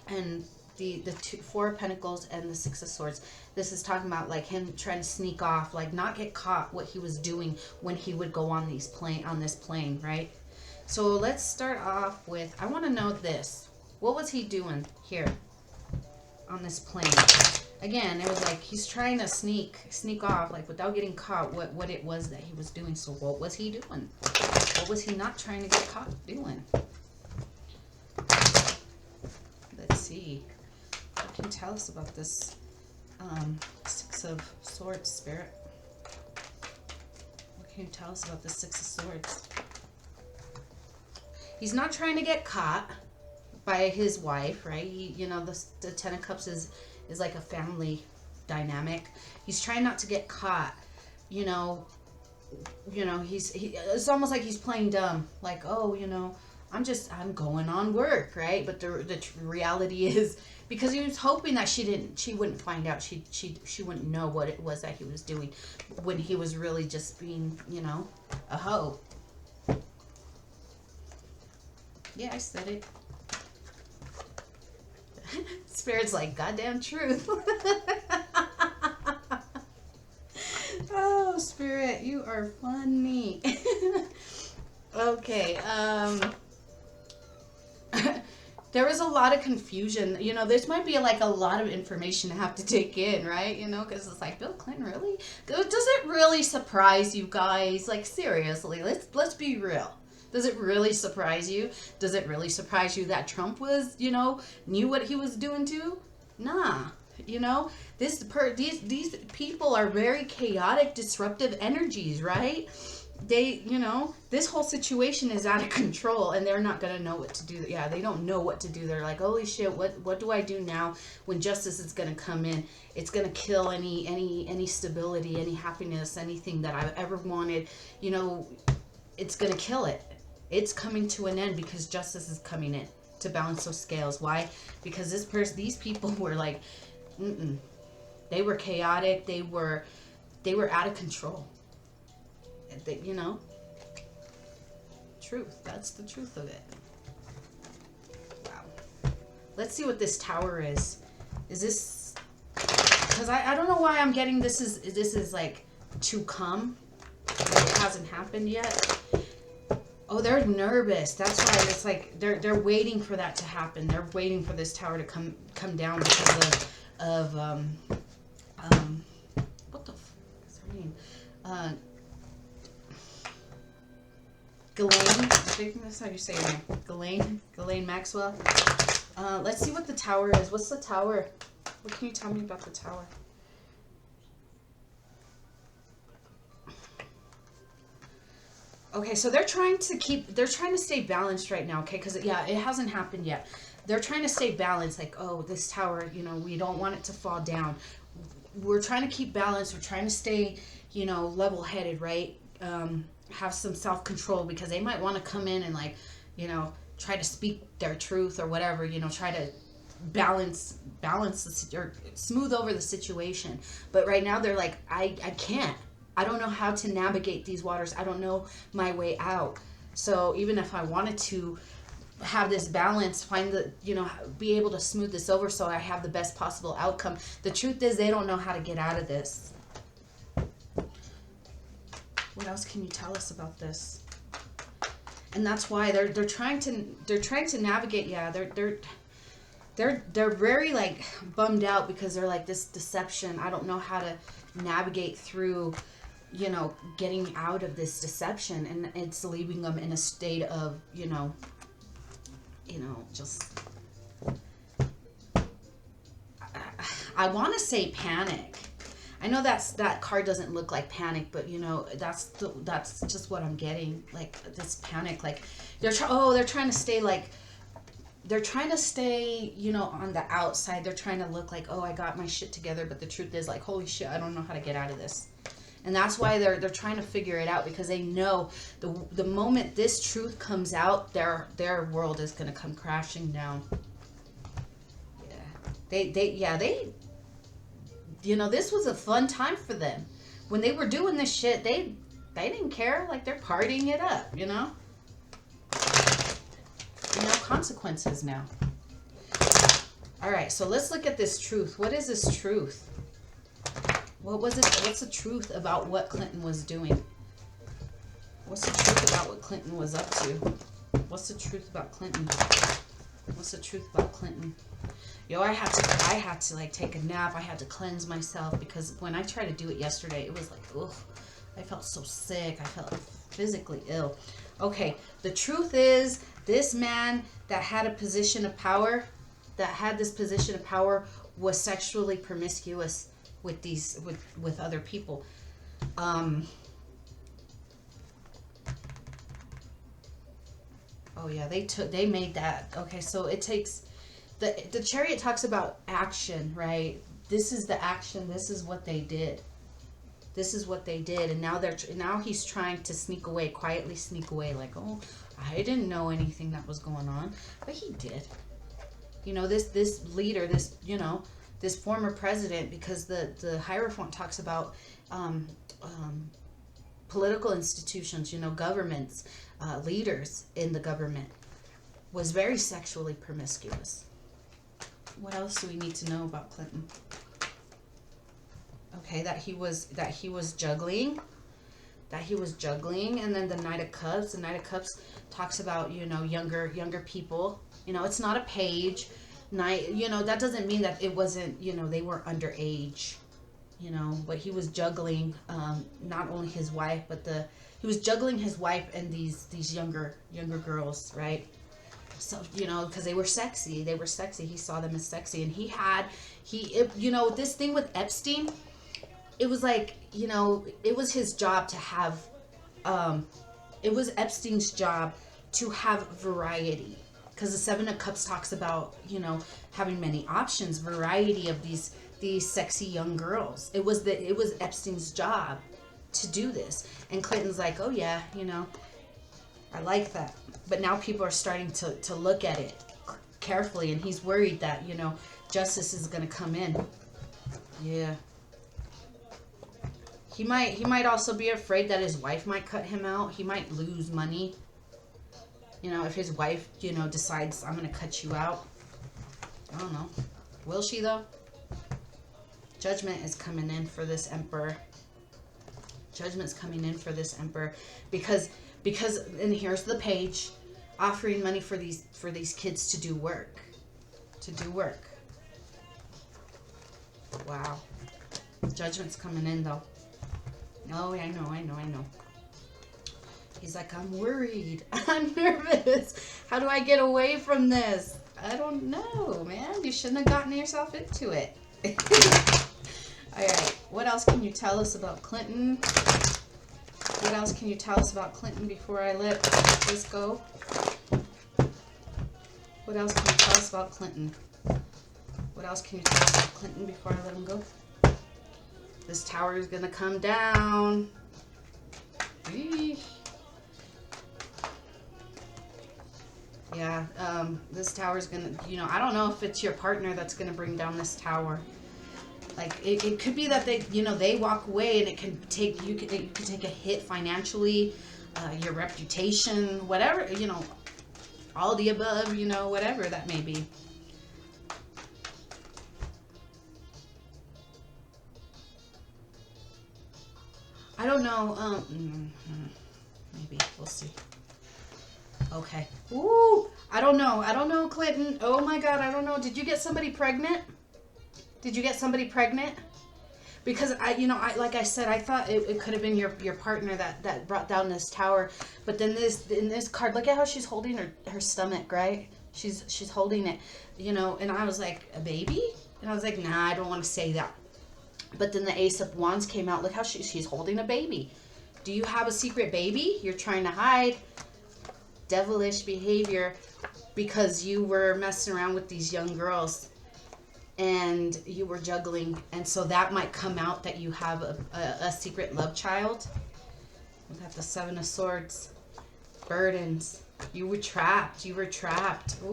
and the Four of Pentacles and the Six of Swords. This is talking about like him trying to sneak off, like not get caught what he was doing when he would go on this plane, right? So let's start off with, I want to know this. What was he doing here on this plane? Again, it was like he's trying to sneak off, like without getting caught, what it was that he was doing. So what was he doing? What was he not trying to get caught doing? Let's see. What can you tell us about this Six of Swords, Spirit? What can you tell us about the Six of Swords? He's not trying to get caught by his wife, right? You know, the Ten of Cups is like a family dynamic. He's trying not to get caught. You know, it's almost like he's playing dumb. Like, oh, you know, I'm going on work, right? But the reality is, because he was hoping that she wouldn't find out. She wouldn't know what it was that he was doing, when he was really just being, you know, a hoe. Yeah, I said it. Spirit's like, goddamn truth. Oh, Spirit, you are funny. Okay, There is a lot of confusion. You know, this might be like a lot of information to have to take in, right? You know, because it's like, Bill Clinton, really? Does it really surprise you guys? Like, seriously, let's be real. Does it really surprise you? Does it really surprise you that Trump was, you know, knew what he was doing too? Nah. You know, these people are very chaotic, disruptive energies, right? They, you know, this whole situation is out of control, and they're not going to know what to do. Yeah, they don't know what to do. They're like, holy shit, what do I do now when justice is going to come in? It's going to kill any stability, any happiness, anything that I've ever wanted. You know, it's going to kill it. It's coming to an end because justice is coming in to balance those scales. Why? Because these people were like, they were chaotic. They were out of control. You know, truth. That's the truth of it. Wow. Let's see what this Tower is. Is this, because I don't know why I'm getting this is like to come. It hasn't happened yet. Oh, they're nervous. That's why it's like they're waiting for that to happen. They're waiting for this Tower to come down because of what the fuck is her name? Ghislaine, I think that's how you say it. Ghislaine Maxwell. Let's see what the Tower is. What's the Tower? What can you tell me about the Tower? Okay, so they're trying to stay balanced right now, okay? Because, yeah, it hasn't happened yet. They're trying to stay balanced, like, oh, this Tower, you know, we don't want it to fall down. We're trying to keep balance. We're trying to stay, you know, level-headed, right? Have some self-control, because they might want to come in and, like, you know, try to speak their truth or whatever, you know, try to balance or smooth over the situation. But right now they're like, I can't. I don't know how to navigate these waters. I don't know my way out. So even if I wanted to have this balance, you know, be able to smooth this over so I have the best possible outcome, the truth is they don't know how to get out of this. What else can you tell us about this? And that's why they're trying to navigate. Yeah, they're very like bummed out because they're like, this deception. I don't know how to navigate through, you know, getting out of this deception, and it's leaving them in a state of, you know, just I want to say panic. I know that card doesn't look like panic, but you know, that's just what I'm getting. Like this panic, like they're trying to stay, you know, on the outside. They're trying to look like, oh, I got my shit together, but the truth is like, holy shit, I don't know how to get out of this. And that's why they're trying to figure it out, because they know the moment this truth comes out, their world is going to come crashing down. Yeah. They you know, this was a fun time for them. When they were doing this shit, they didn't care. Like, they're partying it up, you know? You know, consequences now. All right, so let's look at this truth. What is this truth? What was it? What's the truth about what Clinton was doing? What's the truth about what Clinton was up to? What's the truth about Clinton? What's the truth about Clinton? Yo, I had to like take a nap. I had to cleanse myself, because when I tried to do it yesterday, it was like, ugh, I felt so sick. I felt physically ill. Okay, the truth is, this man that had a position of power, was sexually promiscuous with other people. Oh yeah, they made that. Okay, so it takes the Chariot talks about action, right? This is the action. This is what they did. This is what they did, and now he's trying to quietly sneak away, like, oh, I didn't know anything that was going on, but he did. You know, this leader, this, you know, this former president, because the Hierophant talks about political institutions, you know, governments, leaders in the government, was very sexually promiscuous. What else do we need to know about Clinton? Okay, that he was juggling, that he was juggling. And then the Knight of Cups. The Knight of Cups talks about, you know, younger people. You know, it's not a page. You know, that doesn't mean that it wasn't, you know, they were underage. You know, but he was juggling not only his wife, but he was juggling his wife and these younger girls, right? So, you know, because they were sexy. He saw them as sexy. And you know, this thing with Epstein, it was like, you know, it was his job to have, it was Epstein's job to have variety. Because the Seven of Cups talks about, you know, having many options, variety of these sexy young girls. It was Epstein's job to do this. And Clinton's like, oh yeah, you know, I like that. But now people are starting to look at it carefully, and he's worried that, you know, justice is going to come in. Yeah. He might also be afraid that his wife might cut him out. He might lose money. You know, if his wife, you know, decides, I'm going to cut you out. I don't know. Will she, though? Judgment is coming in for this Emperor. Judgment's coming in for this Emperor. Because, and here's the page, offering money for these kids to do work. Wow. Judgment's coming in, though. Oh, I know. He's like, I'm worried. I'm nervous. How do I get away from this? I don't know, man. You shouldn't have gotten yourself into it. All right. What else can you tell us about Clinton? What else can you tell us about Clinton before I let this go? What else can you tell us about Clinton? What else can you tell us about Clinton before I let him go? This tower is going to come down. Eesh. Yeah, this tower is going to, you know, I don't know if it's your partner that's going to bring down this tower. Like, it could be that they, you know, they walk away and it can take, you could take a hit financially, your reputation, whatever, you know, all the above, you know, whatever that may be. I don't know, maybe, we'll see. Okay. Ooh, I don't know, Clinton. Oh my God, I don't know. Did you get somebody pregnant? Because like I said, I thought it could have been your partner that brought down this tower. But then in this card, look at how she's holding her stomach, right? She's holding it, you know, and I was like, a baby? And I was like, nah, I don't want to say that. But then the Ace of Wands came out. Look how she's holding a baby. Do you have a secret baby you're trying to hide? Devilish behavior because you were messing around with these young girls and you were juggling, and so that might come out that you have a secret love child. We got the Seven of Swords. Burdens. You were trapped.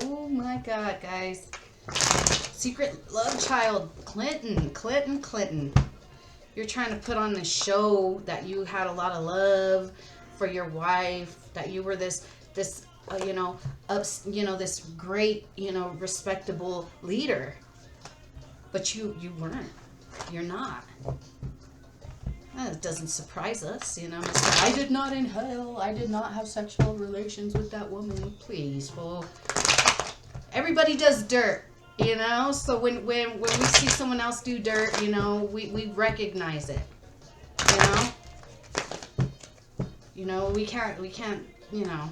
Oh my God, guys. Secret love child. Clinton. You're trying to put on this show that you had a lot of love for your wife, that you were this this great, you know, respectable leader, but you weren't. You're not. It doesn't surprise us, you know. I did not inhale. I did not have sexual relations with that woman. Please, well, everybody does dirt, you know. So when we see someone else do dirt, you know, we recognize it, you know. You know, we can't. You know.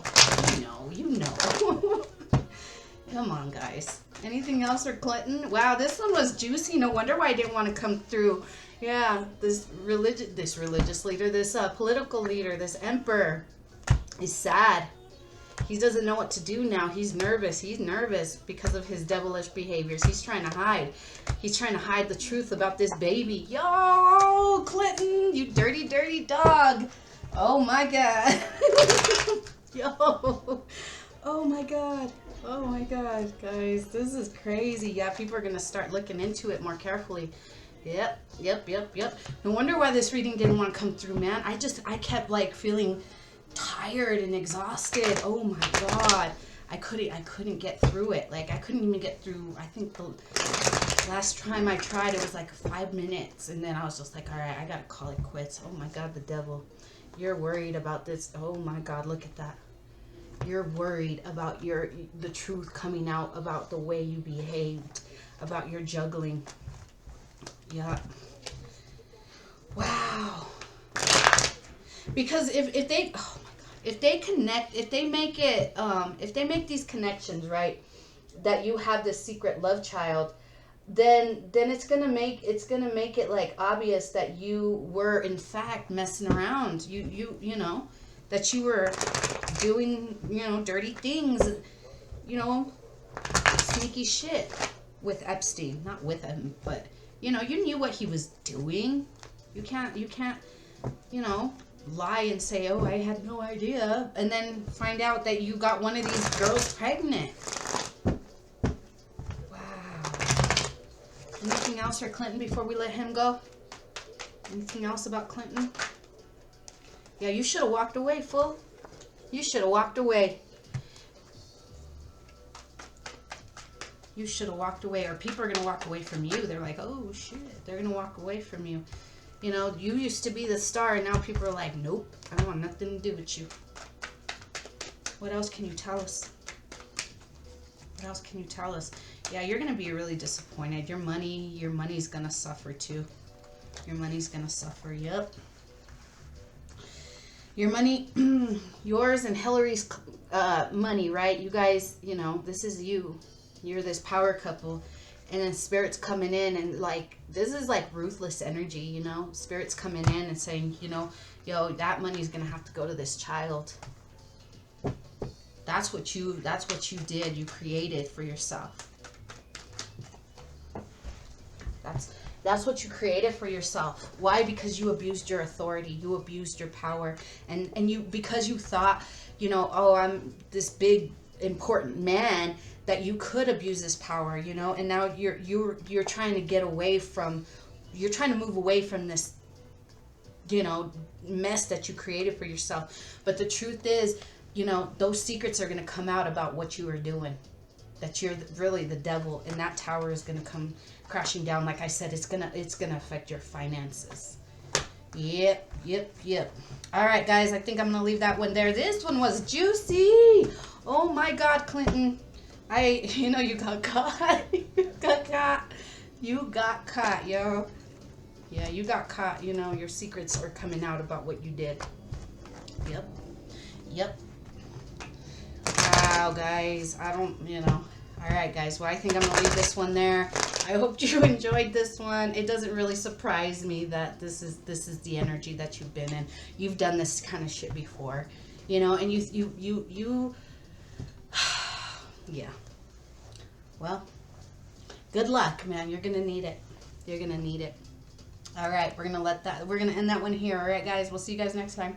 Come on, guys. Anything else for Clinton? Wow, this one was juicy. No wonder why I didn't want to come through. Yeah, this religious leader, this political leader, this emperor is sad. He doesn't know what to do now. He's nervous. He's nervous because of his devilish behaviors. He's trying to hide. He's trying to hide the truth about this baby. Yo, Clinton, you dirty, dirty dog. Oh my God. Yo. Oh my God. Oh my God, guys. This is crazy. Yeah, people are going to start looking into it more carefully. Yep. No wonder why this reading didn't want to come through, man. I kept like feeling tired and exhausted. Oh my God. I couldn't get through it. Like, I couldn't even get through, I think the last time I tried, it was like 5 minutes. And then I was just like, all right, I got to call it quits. Oh my God, the devil. You're worried about this. Oh my God, look at that. You're worried about the truth coming out about the way you behaved, about your juggling. Yeah. Wow. Because if they, oh my God, if they connect, if they make it, if they make these connections, right, that you have this secret love child, then it's gonna make it like obvious that you were in fact messing around. You know, that you were doing, you know, dirty things, you know, sneaky shit with Epstein. Not with him, but you know, you knew what he was doing. You can't, you know, lie and say, oh, I had no idea, and then find out that you got one of these girls pregnant. Anything else for Clinton before we let him go? Anything else about Clinton? Yeah, you should have walked away, fool. You should have walked away. You should have walked away, or people are going to walk away from you. They're like, oh, shit. They're going to walk away from you. You know, you used to be the star, and now people are like, nope, I don't want nothing to do with you. What else can you tell us? What else can you tell us? Yeah, you're going to be really disappointed. Your money's going to suffer too. Your money's going to suffer. Yep. Your money, yours and Hillary's money, right? You guys, you know, this is you. You're this power couple. And then Spirit's coming in and like, this is like ruthless energy, you know? Spirit's coming in and saying, you know, yo, that money's going to have to go to this child. That's what you did. You created for yourself. That's what you created for yourself. Why? Because you abused your authority. You abused your power. And you, because you thought, you know, oh, I'm this big important man, that you could abuse this power, you know, and now you're trying to get away from, you're trying to move away from this, you know, mess that you created for yourself. But the truth is, you know, those secrets are going to come out about what you are doing, that you're really the devil, and that tower is going to come crashing down. Like I said, it's gonna affect your finances. Yep. All right, guys, I think I'm gonna leave that one there. This one was juicy. Oh my God, Clinton, you know, you got caught. You got caught, yo. Yeah, you got caught. You know, your secrets are coming out about what you did. Yep. Wow, guys, I don't, you know. All right, guys, well, I think I'm going to leave this one there. I hope you enjoyed this one. It doesn't really surprise me that this is the energy that you've been in. You've done this kind of shit before, you know, and you yeah. Well, good luck, man. You're going to need it. You're going to need it. All right, we're going to end that one here. All right, guys, we'll see you guys next time.